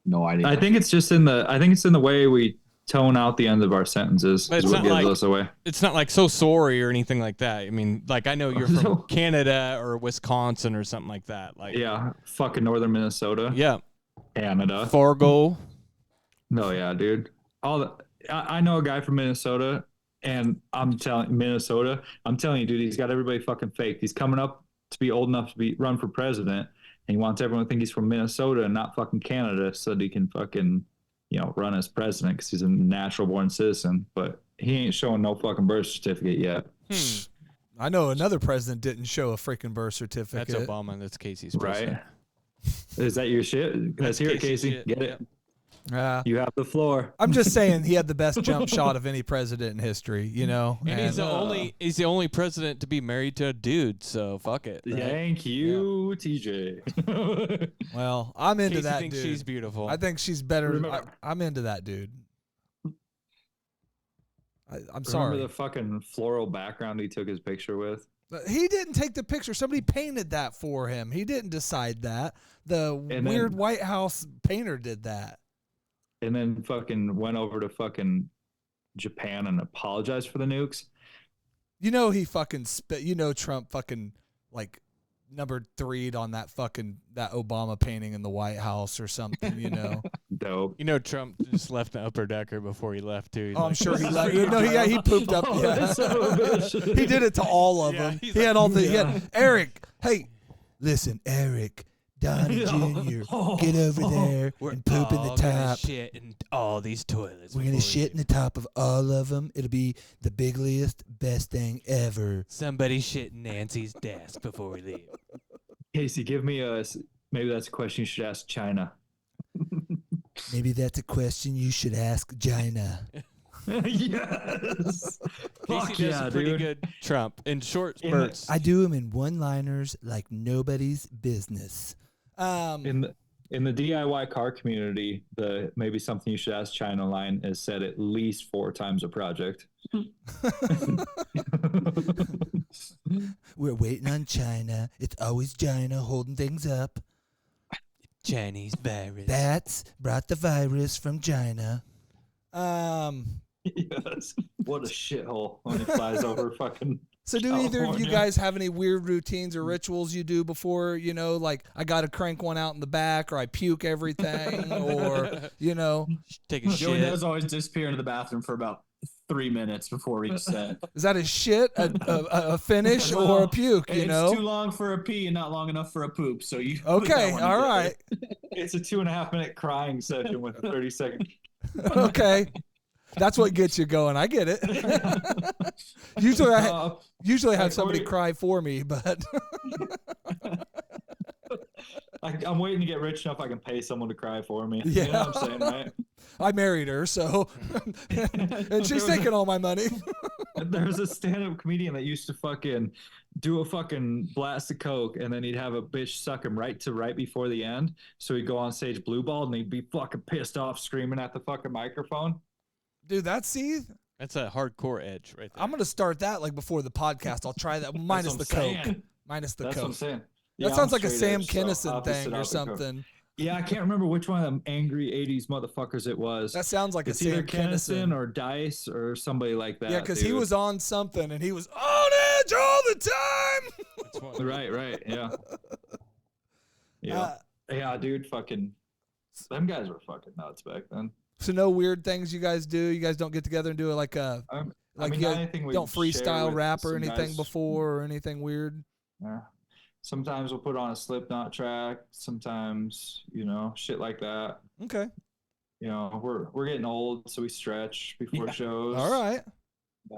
No idea. I think it's in the way we tone out the end of our sentences. But Is it's what not gives like- us away. It's not like so sorry or anything like that. I mean, like I know you're No. from Canada or Wisconsin or something like that. Like, Yeah, fucking northern Minnesota, yeah, Canada. Fargo. No, yeah, dude. I know a guy from Minnesota, and I'm telling you, dude, he's got everybody fucking faked. He's coming up to be old enough to run for president, and he wants everyone to think he's from Minnesota and not fucking Canada, so that he can fucking, run as president because he's a natural born citizen. But he ain't showing no fucking birth certificate yet. I know another president didn't show a freaking birth certificate. That's Obama. That's Casey's Right? president. Is that your shit? Let's hear it, Casey's Casey. shit, Get yep. it. Yeah. You have the floor. I'm just saying he had the best jump shot of any president in history, And he's And, the only president to be married to a dude. So fuck it. right? Thank you, TJ. well, I'm into Casey that thinks dude. she's beautiful. I think she's better. Remember- I'm into that dude. I'm Remember sorry. the fucking floral background he took his picture with? But he didn't take the picture. Somebody painted that for him. He didn't decide that. The And weird then- White House painter did that. And then fucking went over to fucking Japan and apologized for the nukes. You know he fucking spit. You know Trump fucking like number 3'd on that Obama painting in the White House or something. You know. Dope. Trump just left the upper decker before he left too. He's Oh, I'm like, sure he left. No, he pooped up. Oh, Yeah. that son of a bitch. He did it to all of Yeah, them. he's He had all the. He Yeah. had, Eric, hey, listen, Eric, Donnie Jr., get over there We're and poop in the all gonna top. shit in all these toilets. We're gonna before we shit in the top of all of them. It'll be the biggest, best thing ever. Somebody shit in Nancy's desk before we leave. Casey, give me maybe that's a question you should ask China. Maybe that's a question you should ask Gina. Yes. Fuck Casey does yeah, a pretty dude. good Trump in short In the- spurts. I do them in one-liners like nobody's business. In the DIY car community, the maybe something you should ask China line is said at least 4 times a project. We're waiting on China. It's always China holding things up. Chinese virus. Bats brought the virus from China. Yes. What a shithole when he flies over fucking. So do either of you California. guys have any weird routines or rituals you do before, like I got to crank one out in the back or I puke everything or, Take a Joey shit. does always disappear into the bathroom for about 3 minutes before each set. is that a shit, a finish or a puke, It's too long for a pee and not long enough for a poop. So you. put Okay, that one all together. right. It's a 2.5-minute crying session with a 30-second. Okay. That's what gets you going. I get it. Usually I have somebody cry for me, but I'm waiting to get rich enough I can pay someone to cry for me. Yeah. You know what I'm saying, right? I married her, so and she's taking all my money. There's a stand-up comedian that used to fucking do a fucking blast of coke, and then he'd have a bitch suck him right before the end. So he'd go on stage blue balled, and he'd be fucking pissed off, screaming at the fucking microphone. Dude, that's That's a hardcore edge right there. I'm gonna start that like before the podcast. I'll try that minus the That's what I'm coke. saying. minus the That's what I'm coke. saying. That Yeah, sounds I'm like a straight Sam edge, so Kinison opposite thing up or and coke. something. Yeah, I can't remember which one of them angry 80s motherfuckers it was. That sounds like It's a either Sam Kinison Kinison or Dice or somebody like that. Yeah, because he dude. was on something and he was on edge all the time. That's what, Right, yeah. Yeah. Yeah, dude, fucking them guys were fucking nuts back then. So no weird things you guys do? You guys don't get together and do it like a I like mean, you not guys anything we don't share freestyle with rap or some anything guys. before or anything weird? Yeah. Sometimes we'll put on a Slipknot track. Sometimes, shit like that. Okay. We're getting old, so we stretch before shows. All right.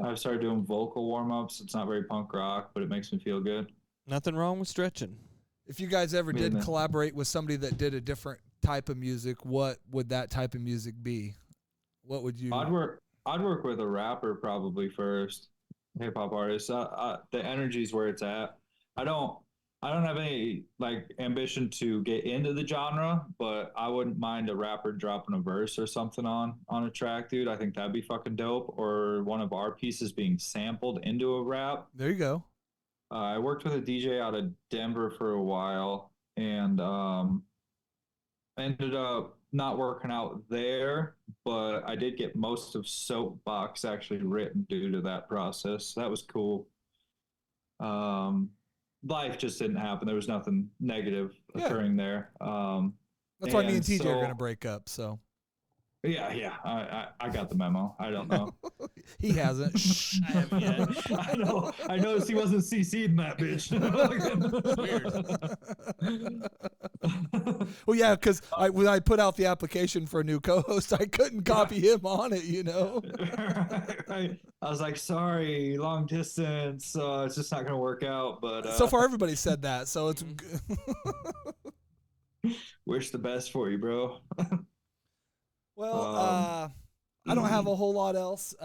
I've started doing vocal warm-ups. It's not very punk rock, but it makes me feel good. nothing wrong with stretching. If you guys ever did Man. collaborate with somebody that did a different type of music, what would that type of music be? What would you? I'd work with a rapper probably first, hip hop artist. The energy's where it's at. I don't have any like ambition to get into the genre, but I wouldn't mind a rapper dropping a verse or something on a track, dude. I think that'd be fucking dope. Or one of our pieces being sampled into a rap. There you go. I worked with a DJ out of Denver for a while, and ended up not working out there, but I did get most of Soapbox actually written due to that process. That was cool. Life just didn't happen. There was nothing negative occurring there. That's why me and TJ are going to break up. So Yeah. I got the memo. I don't know. he hasn't. Shh. I haven't yet. I know. I noticed he wasn't CC'd in that bitch. Well, yeah, because when I put out the application for a new co-host, I couldn't copy him on it, Right. I was like, sorry, long distance. It's just not going to work out. But so far, everybody said that. So it's wish the best for you, bro. well. I don't have a whole lot else.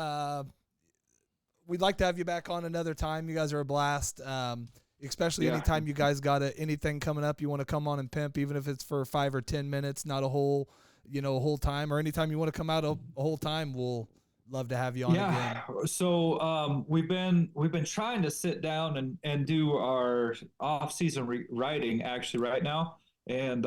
We'd like to have you back on another time. You guys are a blast. Especially anytime you guys got anything coming up you want to come on and pimp, even if it's for 5 or 10 minutes, not a whole time, or anytime you want to come out a whole time, we'll love to have you on again. So we've been trying to sit down and do our off-season writing actually right now, and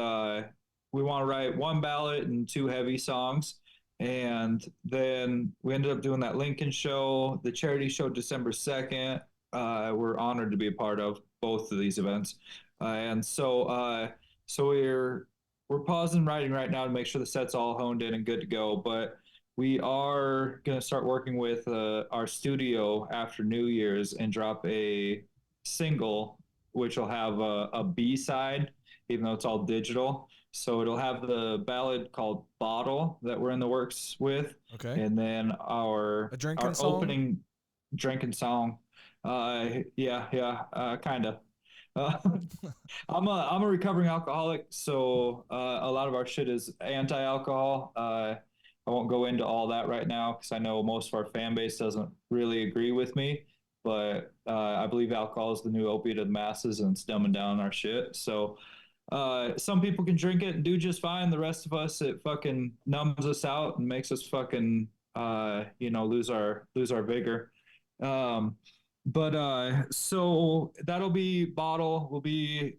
we want to write one ballad and 2 heavy songs. And then we ended up doing that Lincoln show, the charity show December 2nd. We're honored to be a part of both of these events. And so we're pausing writing right now to make sure the set's all honed in and good to go. But we are going to start working with our studio after New Year's and drop a single, which will have a B-side, even though it's all digital. So it'll have the ballad called Bottle that we're in the works with. Okay. And then our opening drinking song. Kind of. I'm a recovering alcoholic, so a lot of our shit is anti-alcohol. I won't go into all that right now because I know most of our fan base doesn't really agree with me. But I believe alcohol is the new opiate of the masses, and it's dumbing down our shit. So some people can drink it and do just fine. The rest of us, it fucking numbs us out and makes us fucking lose our vigor. So that'll be Bottle, will be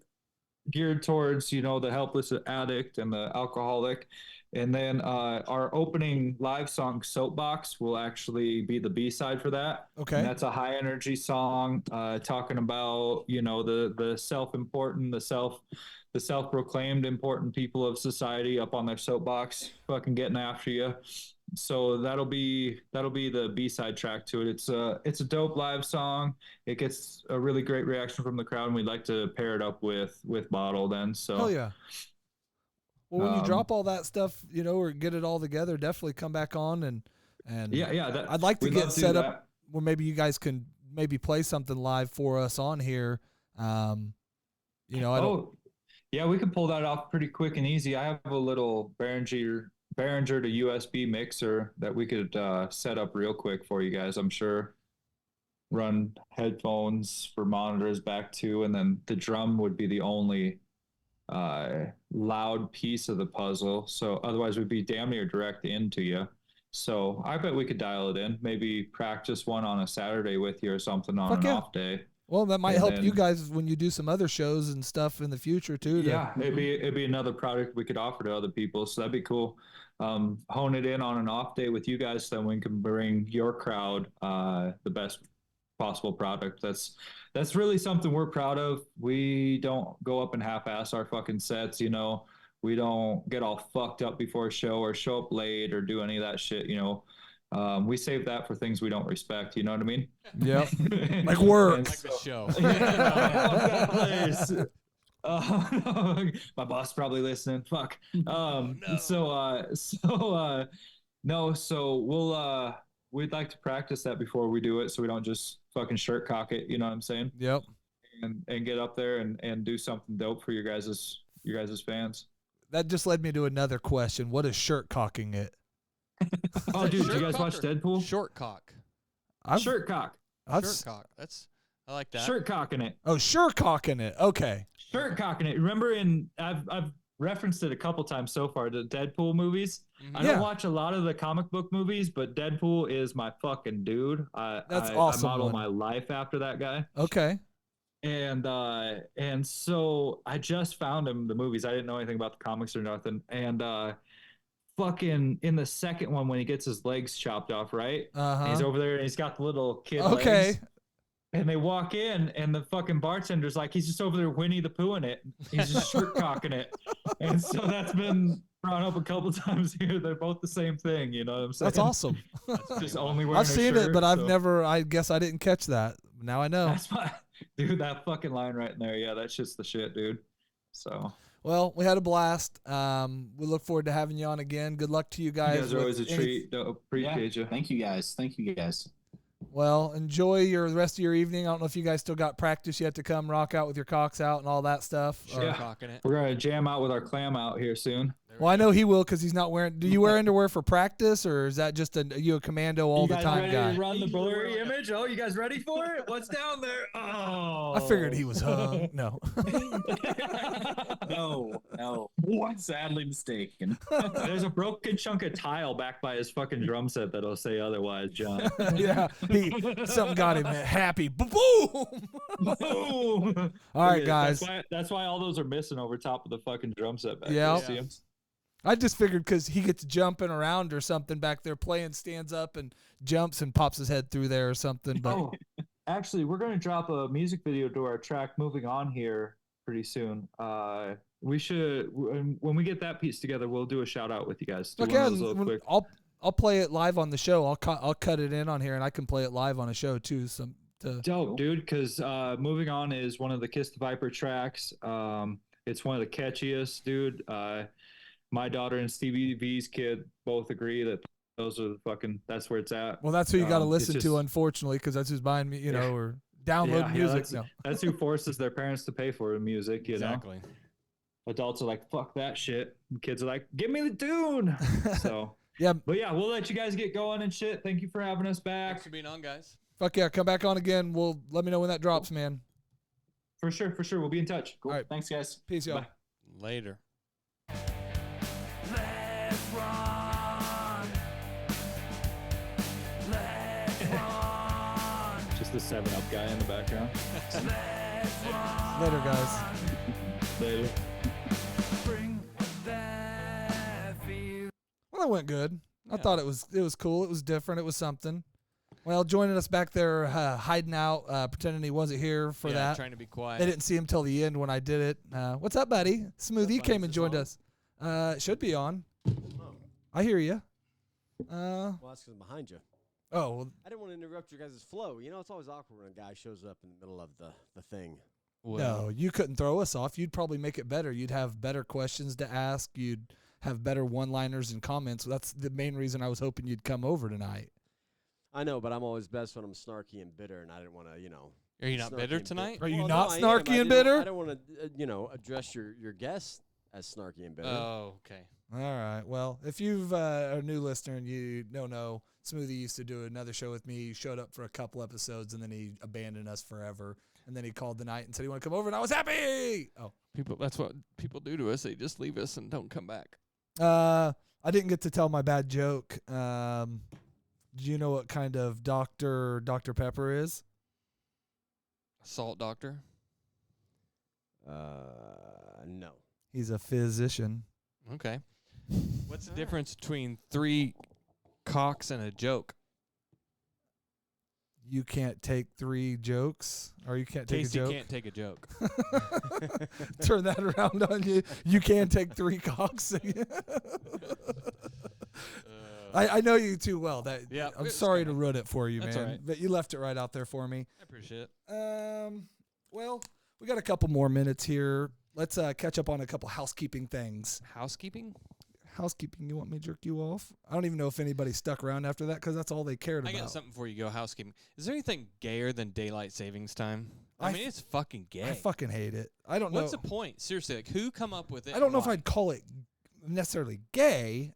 geared towards the helpless addict and the alcoholic. And then our opening live song Soapbox will actually be the B-side for that. Okay. And that's a high energy song talking about the self-important, the self-proclaimed important people of society up on their soapbox fucking getting after you. So that'll be the B-side track to it. It's a dope live song. It gets a really great reaction from the crowd, and we'd like to pair it up with Bottle then. So hell yeah. Well, when you drop all that stuff, or get it all together, definitely come back on and I'd like to get set up where maybe you guys can maybe play something live for us on here. Yeah, we could pull that off pretty quick and easy. I have a little Behringer to USB mixer that we could set up real quick for you guys, I'm sure. Run headphones for monitors back to, and then the drum would be the only loud piece of the puzzle. So otherwise we'd be damn near direct into you. So I bet we could dial it in, maybe practice one on a Saturday with you or something on an off day. Well, that might And help you then- guys when you do some other shows and stuff in the future too. Yeah, it'd be another product we could offer to other people. So that'd be cool. Hone it in on an off day with you guys, so we can bring your crowd the best possible product. That's really something we're proud of. We don't go up and half-ass our fucking sets. You know, we don't get all fucked up before a show or show up late or do any of that shit. You know, we save that for things we don't respect. You know what I mean? Yep. Like work. Like the show. That place. My boss probably listening. Fuck. no. We'd like to practice that before we do it, so we don't just fucking shirt cock it. You know what I'm saying? Yep. And get up there and do something dope for your guys' fans. That just led me to another question. What is shirt cocking it? Oh, dude, did you Shirt guys cock watch or Deadpool? Short cock. Shirt cock. Shirt cock. I like that. Shirt cocking it. Oh, shirt cocking it. Okay. Shirt cocking it. Remember, I've referenced it a couple times so far, the Deadpool movies. I Yeah. don't watch a lot of the comic book movies, but Deadpool is my fucking dude. That's awesome I model one. my life after that guy. Okay. And so I just found him the movies. I didn't know anything about the comics or nothing. And fucking in the second one when he gets his legs chopped off, right? And he's Uh-huh. over there and he's got the little kid Okay. legs. And they walk in, and the fucking bartender's like, he's just over there Winnie the Poohing it. He's just shirt cocking it. And so that's been brought up a couple times here. They're both the same thing, you know what I'm saying? That's awesome. Just only wearing I've a seen shirt, it, but I've so never, I guess I didn't catch that. Now I know. That's my dude, that fucking line right in there. Yeah, that's just the shit, dude. So Well, we had a blast. We look forward to having you on again. Good luck to you guys. you guys are with always a any- treat. Appreciate you. Thank you guys. Thank you guys. Well, enjoy the rest of your evening. I don't know if you guys still got practice yet to come rock out with your cocks out and all that stuff. or- Yeah. Cocking it. We're gonna jam out with our clam out here soon. Well, I know he will because he's not wearing. Do you wear underwear for practice, or is that just you a commando all You the guys time ready guy? to run the blurry image? Oh, you guys ready for it? What's down there? Oh, I figured he was hung. No. No. Sadly mistaken. There's a broken chunk of tile back by his fucking drum set that'll say otherwise, John. Yeah, something got him happy. Boom! Boom! All right, guys. That's why all those are missing over top of the fucking drum set back Yeah. there. See 'em? I just figured because he gets jumping around or something back there playing, stands up and jumps and pops his head through there or something. But Oh, actually, we're going to drop a music video to our track Moving On here pretty soon. We should, when we get that piece together, we'll do a shout out with you guys. Do one okay, of those little quick. I'll play it live on the show. I'll cut it in on here and I can play it live on a show too. Dope, dude, because Moving On is one of the Kiss the Viper tracks. It's one of the catchiest, dude. My daughter and Stevie V's kid both agree that those are the fucking, that's where it's at. Well, that's who you got to It's listen just- to, unfortunately, because that's who's buying me, or downloading music. that's who forces their parents to pay for the music, you know? Exactly. Adults are like, fuck that shit. And kids are like, give me the tune. So, Yeah. But yeah, we'll let you guys get going and shit. Thank you for having us back. Thanks for being on, guys. Fuck yeah, come back on again. Let me know when that drops, man. For sure. We'll be in touch. Cool. All right. Thanks, guys. Peace, y'all. Bye. Later. Let's run. Let's run. Just the 7-Up guy in the background. Let's run. Later, guys. Later. Bring that feel. Well, that went good. I thought it was cool. It was different. It was something. Well, joining us back there, hiding out, pretending he wasn't here for that. Trying to be quiet. They didn't see him till the end when I did it. What's up, buddy? Smoothie came and joined us. It should be on. I hear you. Well, that's because I'm behind you. Oh, well, I didn't want to interrupt your guys' flow. You know, it's always awkward when a guy shows up in the middle of the thing. no, you couldn't throw us off. You'd probably make it better. You'd have better questions to ask. You'd have better one-liners and comments. That's the main reason I was hoping you'd come over tonight. I know, but I'm always best when I'm snarky and bitter, and I didn't want to, Are you not snarky bitter and tonight? Are you Well, not no, I am. snarky I and didn't- bitter? I don't want to, address your guests as snarky and bitter. Oh, okay. All right. Well, if you've a new listener and you don't know, Smoothie used to do another show with me. He showed up for a couple episodes and then he abandoned us forever. And then he called the night and said he wanted to come over, and I was happy. Oh, That's what people do to us. They just leave us and don't come back. I didn't get to tell my bad joke. Do you know what kind of Dr. Pepper is? Salt doctor. No. He's a physician. Okay. What's the difference between 3 cocks and a joke? You can't take 3 jokes, or you can't take Casey a joke. can't take a joke. Turn that around on you. You can take 3 cocks. I know you too well. That Yeah, I'm it's sorry to coming. ruin it for you, That's man. all right. But you left it right out there for me. I appreciate it. Well, we got a couple more minutes here. Let's catch up on a couple housekeeping things. Housekeeping? Housekeeping, you want me to jerk you off? I don't even know if anybody stuck around after that because that's all they cared I about. got something for you. Go housekeeping. Is there anything gayer than daylight savings time? I I mean, it's fucking gay. I fucking hate it. I don't What's know. the point? Seriously, like who come up with it? I don't and know if why? I'd call it necessarily gay.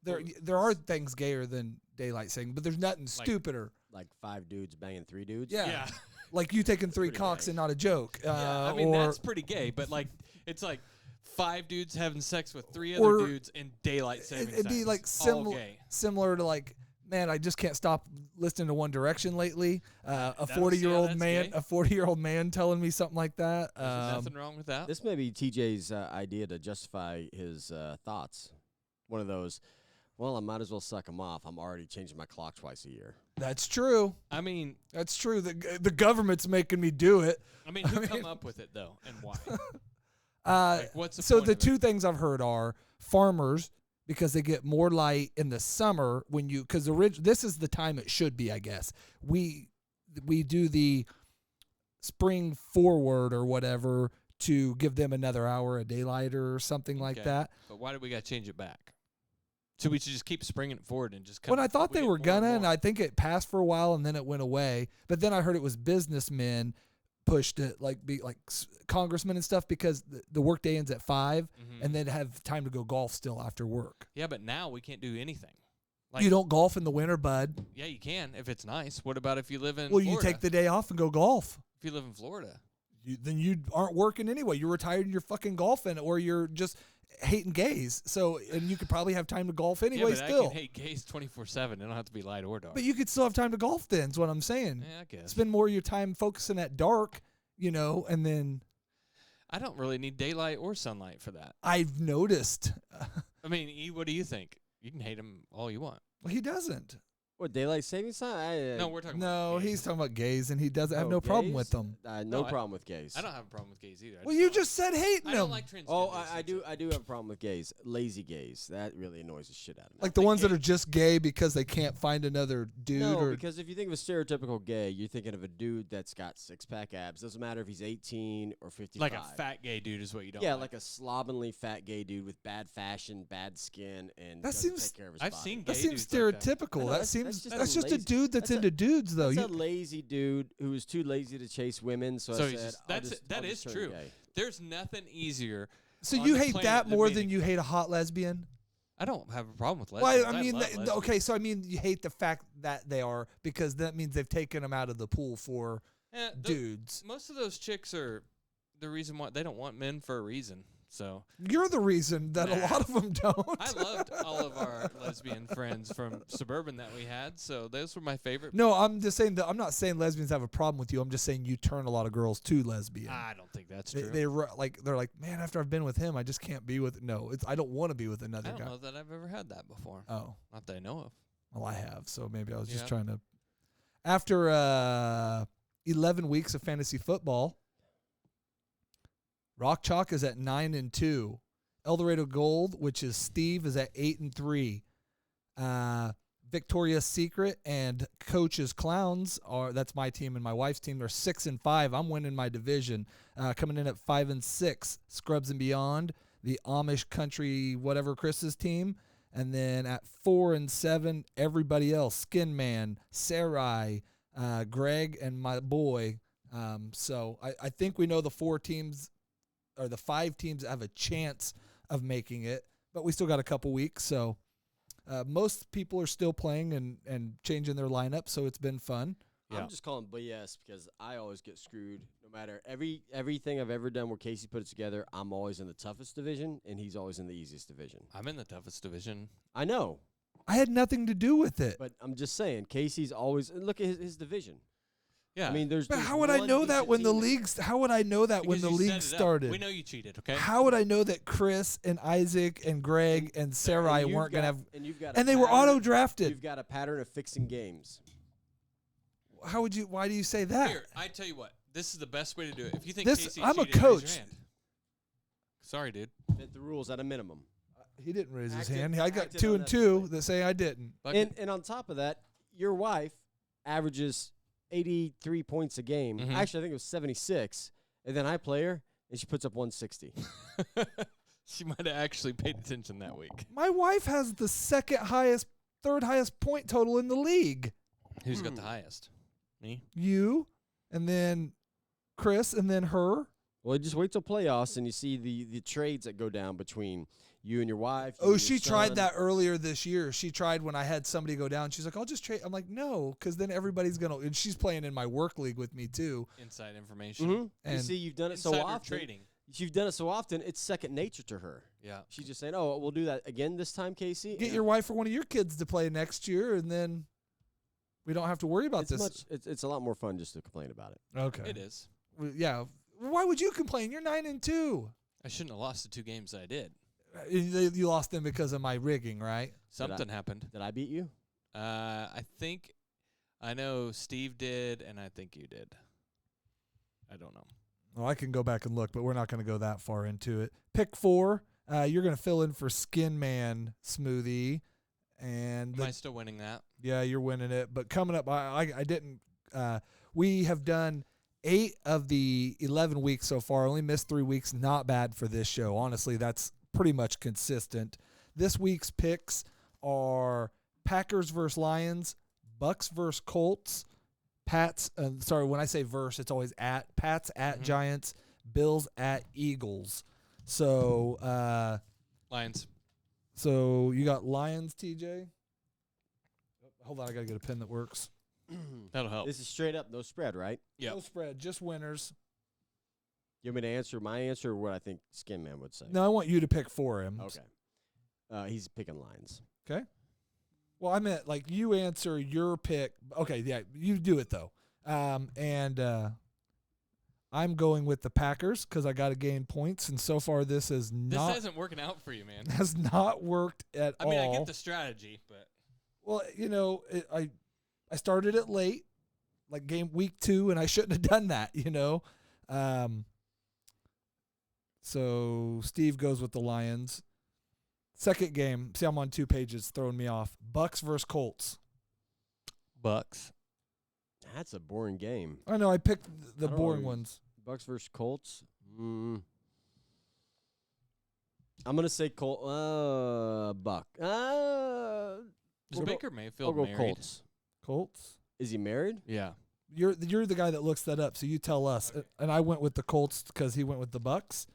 There are things gayer than daylight saving, but there's nothing stupider. Like 5 dudes banging 3 dudes? Yeah. Yeah. Like you taking 3 pretty cocks gay. and not a joke. Yeah, I mean, or that's pretty gay, but like, it's like 5 dudes having sex with 3 Or other dudes in daylight savings it'd be time. like It's all similar, gay. similar to like, man, I just can't stop listening to One Direction lately. A That- 40-year-old that's man, gay. a 40-year-old man telling me something like that. There's nothing wrong with that. This may be TJ's idea to justify his thoughts. One of those, well, I might as well suck him off. I'm already changing my clock twice a year. That's true. I mean, That's true. The government's making me do it. who come up with it though, and why? Like, what's the So point the of it? two things I've heard are farmers, because they get more light in the summer when you, because this is the time it should be, I guess. We do the spring forward or whatever to give them another hour of daylight or something like Okay. that. But why do we got to change it back? So we should just keep springing it forward and just. When I thought we they get were more gonna, and and more. I think it passed for a while and then it went away. But then I heard it was businessmen pushed it, like congressmen and stuff, because the work day ends at 5 Mhm. and then have time to go golf still after work. Yeah, but now we can't do anything. Like, You don't golf in the winter, bud. Yeah, you can if it's nice. What about if you live in? Well, Florida? you take the day off and go golf. If you live in Florida. Then you aren't working anyway. You're retired and you're fucking golfing, or you're just hating gays. So, and you could probably have time to golf anyway yeah, but still. I can hate gays 24/7. They don't have to be light or dark. But you could still have time to golf then, is what I'm saying. Yeah, I guess. Spend more of your time focusing at dark, and then I don't really need daylight or sunlight for that. I've noticed. I mean, what do you think? You can hate him all you want. Well, he doesn't. What, daylight savings time? No, we're talking. No, about gays. he's talking about gays, and he doesn't have no problem with them. No No, I- problem with gays. I don't have a problem with gays either. I Well, just you don't- just said hating I don't them. like transgenders. Oh, I do. that's I do have a problem with gays. Lazy gays. That really annoys the shit out of me. Like the think ones that gay- are just gay because they can't find another dude. No, or because if you think of a stereotypical gay, you're thinking of a dude that's got 6-pack abs. Doesn't matter if he's 18 or 55. Like a fat gay dude is what you don't. Yeah, like like a slovenly fat gay dude with bad fashion, bad skin, and That doesn't seems- take care of his I've body. seen that gay seems dudes like that. stereotypical. I know, that that's- seems that's that's just just a lazy. dude that's That's a- into dudes, though. That's a lazy dude who was too lazy to chase women. So, So I he's said, just- I'll that's- just, that I'll is just turn true. gay. There's nothing easier. So on you the hate planet that than more being than a- you hate a hot lesbian? I don't have a problem with Well, lesbians. I mean, love okay, lesbians. so I mean, you hate the fact that they are, because that means they've taken them out of the pool for Eh, dudes. Most of those chicks are the reason why they don't want men for a reason. So You're the reason that a Nah. lot of them don't. I loved all of our lesbian friends from suburban that we had. So those were my favorite. No, I'm just saying that I'm not saying lesbians have a problem with you. I'm just saying you turn a lot of girls to lesbian. I don't think that's They, true. they're like, man, after I've been with him, I just can't be with. No, I don't want to be with I another don't guy. know that I've ever had that before. Oh, Not that I know of. well, I have. So maybe I was just Yeah. trying to. After 11 weeks of fantasy football, Rock Chalk is at 9-2. El Dorado Gold, which is Steve, is at 8-3. Victoria's Secret and Coach's Clowns that's my team and my wife's team. They're 6-5. I'm winning my division. Coming in at 5-6. Scrubs and Beyond, the Amish Country whatever Chris's team. And then at 4-7, everybody else: Skin Man, Sarai, Greg, and my boy. So I think we know the 4 teams or the 5 teams that have a chance of making it, but we still got a couple weeks. So most people are still playing and changing their lineup, so it's been fun. Yeah. I'm just calling BS because I always get screwed. No matter everything I've ever done where Casey put it together, I'm always in the toughest division, and he's always in the easiest division. I'm in the toughest division. I know, I had nothing to do with it. but I'm just saying, Casey's always look at his division. Yeah. I mean, there's. But there's how would I one know that decent when the team. leagues? How would I know that when Because the you league set it up. started? We know you cheated, okay? How would I know that Chris and Isaac and Greg and Sarai you've weren't gonna got- have? And you've got. And a they were pattern- auto drafted. You've got a pattern of fixing games. How would you? Why do you say that? Here, I tell you what. This is the best way to do it. If you think This- Casey I'm a cheated, raise coach. your hand. Sorry, dude. Fit the rules at a minimum. He didn't raise his Acted- hand. I got acted 2 on and that 2 play. that say I didn't. Bucket. And on top of that, your wife averages 83 points a game. Mhm. Actually, I think it was 76. And then I play her, and she puts up 160. She might have actually paid attention that week. My wife has the third highest point total in the league. Who's got the highest? Me? You, and then Chris, and then her. Well, just wait till playoffs, and you see the trades that go down between you and your wife. you Oh, and she your tried son. that earlier this year. She tried when I had somebody go down. She's like, I'll just trade. I'm like, no, because then everybody's going to. And she's playing in my work league with me, too. Inside information. Mhm. You And see, you've done it so Insider often. trading. You've done it so often, it's second nature to her. Yeah. She's just saying, "Oh, we'll do that again this time, Casey." Get And your wife or one of your kids to play next year, and then we don't have to worry about it's this. it's a lot more fun just to complain about it. Okay. It is. Well, yeah. Why would you complain? You're 9 and 2. I shouldn't have lost the 2 games that I did. You lost them because of my rigging, right? Something happened. Did I beat you? I think I know Steve did, and I think you did. I don't know. Well, I can go back and look, but we're not going to go that far into it. Pick 4. You're going to fill in for Skinman Smoothie, and Am I still winning that? yeah, you're winning it. But coming up, I didn't. We have done 8 of the 11 weeks so far. Only missed 3 weeks. Not bad for this show. Honestly, that's pretty much consistent. This week's picks are Packers versus Lions, Bucks versus Colts, Pats. Sorry, when I say verse, it's always at Pats at Giants, Bills at Eagles. So, Lions. so you got Lions, TJ. Hold on, I gotta get a pen that works. That'll help. This is straight up, no spread, right? Yep. No spread, just winners. You want me to answer my answer or what I think Skin Man would say? No, I want you to pick for him. Okay. He's picking Lions. Okay. Well, I meant like you answer your pick. Okay, yeah, you do it though. I'm going with the Packers because I got to gain points, and so far this is This not isn't working out for you, man. has not worked at I all. mean, I get the strategy, but Well, I started it late, like week 2, and I shouldn't have done that. So Steve goes with the Lions. Second game. See, I'm on 2 pages, throwing me off. Bucks versus Colts. Bucks. That's a boring game. I know I picked the I don't boring know. ones. Bucks versus Colts. I'm gonna say Buck. Is We'll Baker I'll Mayfield go married? Colts. Colts. Is he married? Yeah. You're the guy that looks that up, so you tell us. And I went with the Colts because he went with the Bucks.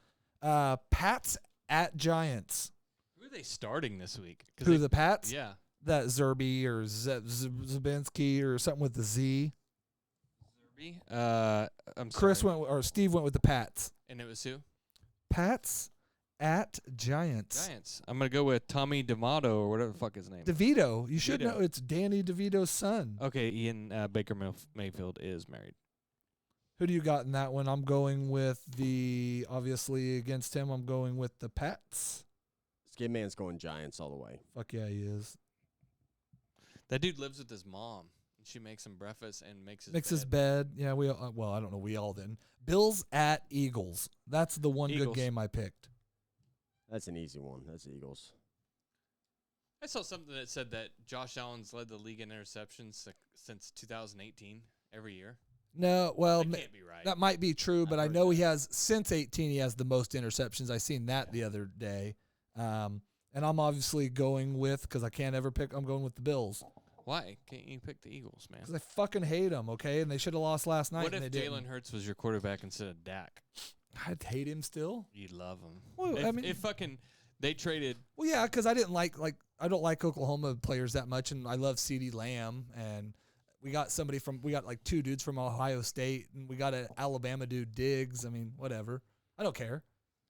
Pats at Giants. Who are they starting this week? 'Cause Who they- the Pats? Yeah. That Zerby or Zabinski or something with the Z. Zerby. I'm Chris sorry. went or Steve went with the Pats. And it was who? Pats at Giants. Giants. I'm gonna go with Tommy DeVito or whatever the fuck his name. DeVito. You should DeVito. know it's Danny DeVito's son. Okay, Ian Baker Mayfield is married. Who do you got in that one? I'm going with obviously against him, I'm going with the Pats. Skin Man's going Giants all the way. Fuck yeah, he is. That dude lives with his mom. And she makes him breakfast and makes His bed. Yeah, we all, well, I don't know, we all then. Bills at Eagles. That's the one good Eagles. game I picked. That's an easy one. That's Eagles. I saw something that said that Josh Allen's led the league in interceptions since 2018 every year. No, well, That can't be right. that might be true, but I've I heard know that. he has since 18. He has the most interceptions. I seen that the other day, and I'm obviously going with because I can't ever pick. I'm going with the Bills Why can't you pick the Eagles, man? because I fucking hate them. Okay, and they should have lost last night. What and if they Jalen didn't. Hurts was your quarterback instead of Dak? I'd hate him still. You'd love him. Well, if, I mean- if fucking they traded, Well, yeah, because I didn't like I don't like Oklahoma players that much, and I love CeeDee Lamb, and we got like 2 dudes from Ohio State, and we got an Alabama dude, Diggs. I mean, whatever. I don't care.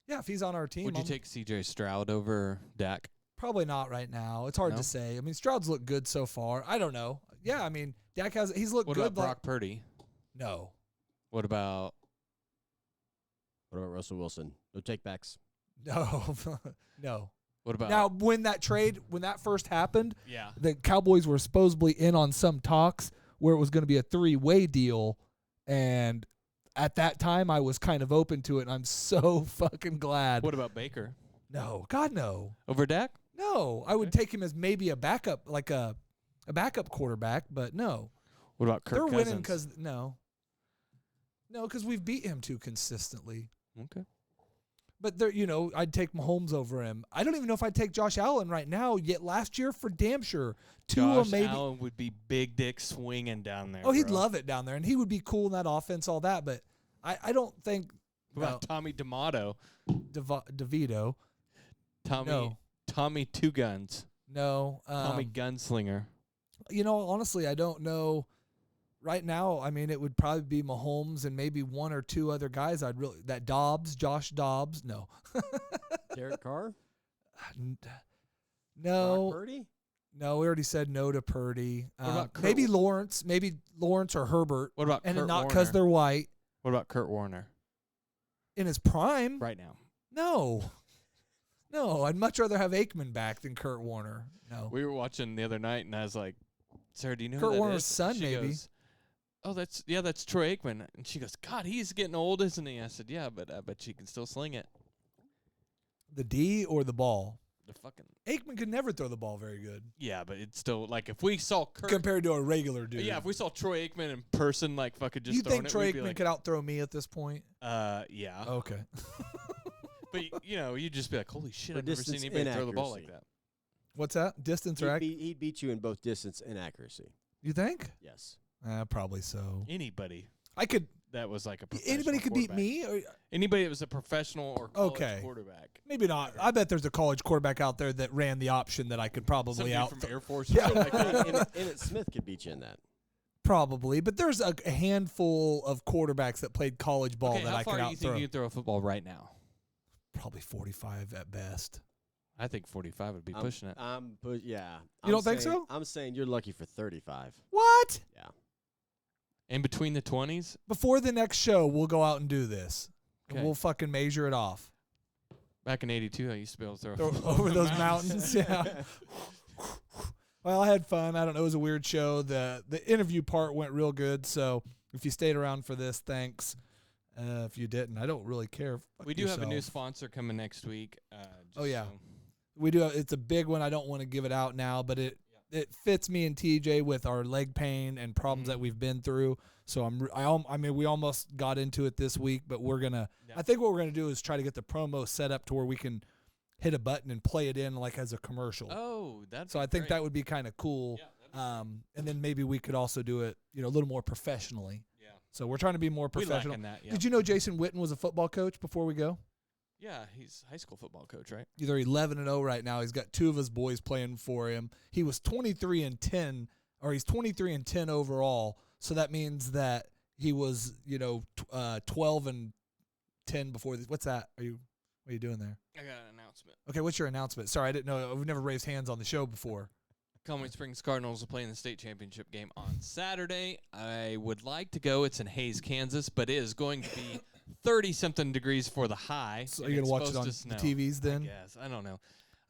Yeah, if he's on our team, would you I'm- take C.J. Stroud over Dak? Probably not right now. It's hard No? to say. I mean, Stroud's looked good so far. I don't know. Yeah, I mean, Dak he's looked What good. about Brock Purdy? No. What about Russell Wilson? No takebacks. No. No. what about Now, when that first happened, yeah? the Cowboys were supposedly in on some talks where it was going to be a 3-way deal, and at that time I was kind of open to it, and I'm so fucking glad. What about Baker No, God, no. over Dak? No, I would take him as maybe a backup, like a backup quarterback, but no. What about Kirk They're Cousins? winning because because we've beat him too consistently. Okay. But I'd take Mahomes over him. I don't even know if I'd take Josh Allen right now. Yet last year for damn sure, Tua Josh maybe. Allen would be big dick swinging down there. Oh, he'd bro. love it down there, and he would be cool in that offense, all that. But I don't think What about Tommy D'Amato? DeVito. Tommy Two Guns. No. Tommy Gunslinger. Honestly, I don't know. Right now, I mean, it would probably be Mahomes and maybe one or two other guys. Josh Dobbs. No. Derek Carr. No. Brock Purdy. No, we already said no to Purdy. What about Kurt maybe Lawrence or Herbert. What about And Kurt not Warner? because they're white. What about Kurt Warner In his prime? right now? No, I'd much rather have Aikman back than Kurt Warner. No. We were watching the other night, and I was like, "Sarah, do you know Kurt who that Warner's is?" son, She maybe. goes, "Oh, that's Troy Aikman." And she goes, "God, he's getting old, isn't he?" I said, "Yeah, but I bet she can still sling it." The D or the ball? The fucking Aikman could never throw the ball very good yeah, but it's still like if we saw Kurt, compared to a regular dude. yeah, if we saw Troy Aikman in person, like fucking just you throwing think it, Troy we'd be Aikman like, could outthrow me at this point? yeah, Okay. but you'd just be like, "Holy shit, For I've never seen distance anybody throw the ball like inaccuracy. that." What's that? Distance or He'd beat you in both distance and accuracy. You think? Yes. Probably so. Anybody I could. that was like a professional Anybody could beat quarterback. me. Or, Anybody that was a professional or college Okay. quarterback. maybe not. I bet there's a college quarterback out there that ran the option that I could probably Somebody out. from Air Force. Yeah. Or something like that. Emmett Smith could beat you in that. Probably, but there's a handful of quarterbacks that played college ball Okay, that how I far could do you think outthrow. you could throw a football right now? Probably 45 at best. I think 45 would be pushing it. Yeah. You don't think so? I'm saying you're lucky for 35. What? Yeah. In between the 20s? Before the next show, we'll go out and do this. And Okay. we'll fucking measure it off. Back in 82, I used to be able to throw a Throw football over the those mountains. Yeah. Well, I had fun. I don't know. It was a weird show. The interview part went real good. So if you stayed around for this, thanks. If you didn't, I don't really care. Fuck We do have a new yourself. sponsor coming next week. Oh, yeah. so- We do. It's a big one. I don't want to give it out now, but it fits me and TJ with our leg pain and problems that we've been through. So I mean, we almost got into it this week, but we're gonna. Yeah. I think what we're gonna do is try to get the promo set up to where we can hit a button and play it in like as a commercial. Oh, that's So I think that would be kind of cool. And then maybe we could also do it, a little more professionally. Yeah. So we're trying to be more We professional. lacking that, yeah. Did you know Jason Witten was a football coach before we go? Yeah, he's a high school football coach, right? They're 11-0 right now. He's got two of his boys playing for him. He was 23-10, or he's 23-10 overall. So that means that he was, 12-10 before. What's that? What are you doing there? I got an announcement. Okay, what's your announcement? Sorry, I didn't know. We've never raised hands on the show before. Colony Springs Cardinals will play in the state championship game on Saturday. I would like to go. It's in Hayes, Kansas, but it is going to be 30-something degrees for the high. So and you're it's going to watch it on supposed to the snow, TVs then? Yes, I don't know.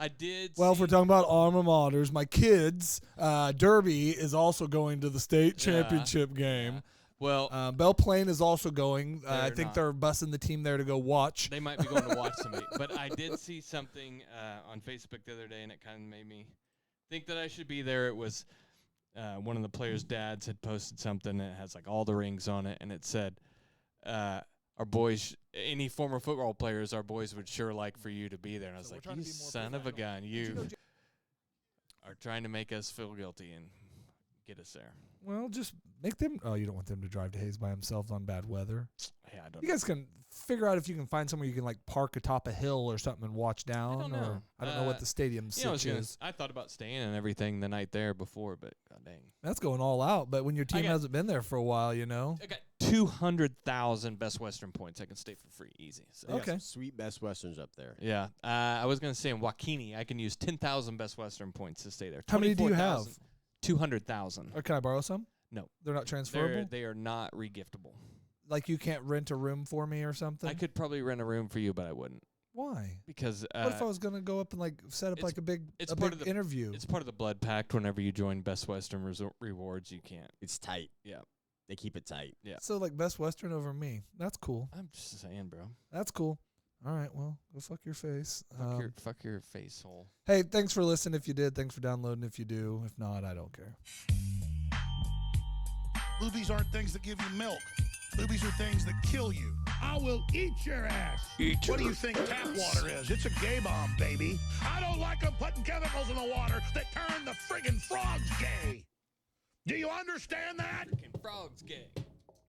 I did. Well, if see- we're talking about alma maters, my kids, Derby is also going to the state championship game. Well, Belle Plaine is also going. I They're think not. they're busing the team there to go watch. they might be going to watch somebody. But I did see something on Facebook the other day, and it kind of made me think that I should be there. It was one of the players' dads had posted something that has like all the rings on it, and it said, "Our boys, any former football players, our boys would sure like for you to be there." And I was So we're like, trying to "You be more son of a professional. gun, Did you you know are trying to make us feel guilty and get us there." Well, just make them. Oh, you don't want them to drive to Hayes by themselves on bad weather. Yeah, I don't You know. guys can figure out if you can find somewhere you can like park atop a hill or something and watch down. don't or know. I don't know what the stadium You know, sitch is. I thought about staying and everything the night there before, but god dang. That's going all out. But when your team got- hasn't been there for a while, I got 200,000 Best Western points. I can stay for free, easy. So. They got Okay. some sweet Best Westerns up there. Yeah, I was gonna say in Waukene, I can use 10,000 Best Western points to stay there. How many do you have? 200,000. Or can I borrow some? No. They're not transferable? They are not regiftable. Like you can't rent a room for me or something? I could probably rent a room for you, but I wouldn't. Why? Because what if I was going to go up and like set up like a big interview? It's part of the blood pact. Whenever you join Best Western Rewards, you can't. It's tight. Yeah. They keep it tight. Yeah. So like Best Western over me. That's cool. I'm just saying, bro. That's cool. All right, well, go fuck your face. Fuck your face hole. Hey, thanks for listening if you did. Thanks for downloading if you do. If not, I don't care. Boobies aren't things that give you milk. Boobies are things that kill you. I will eat your ass. What do you think tap water is? It's a gay bomb, baby. I don't like them putting chemicals in the water that turn the friggin' frogs gay. Do you understand that? Frogs gay.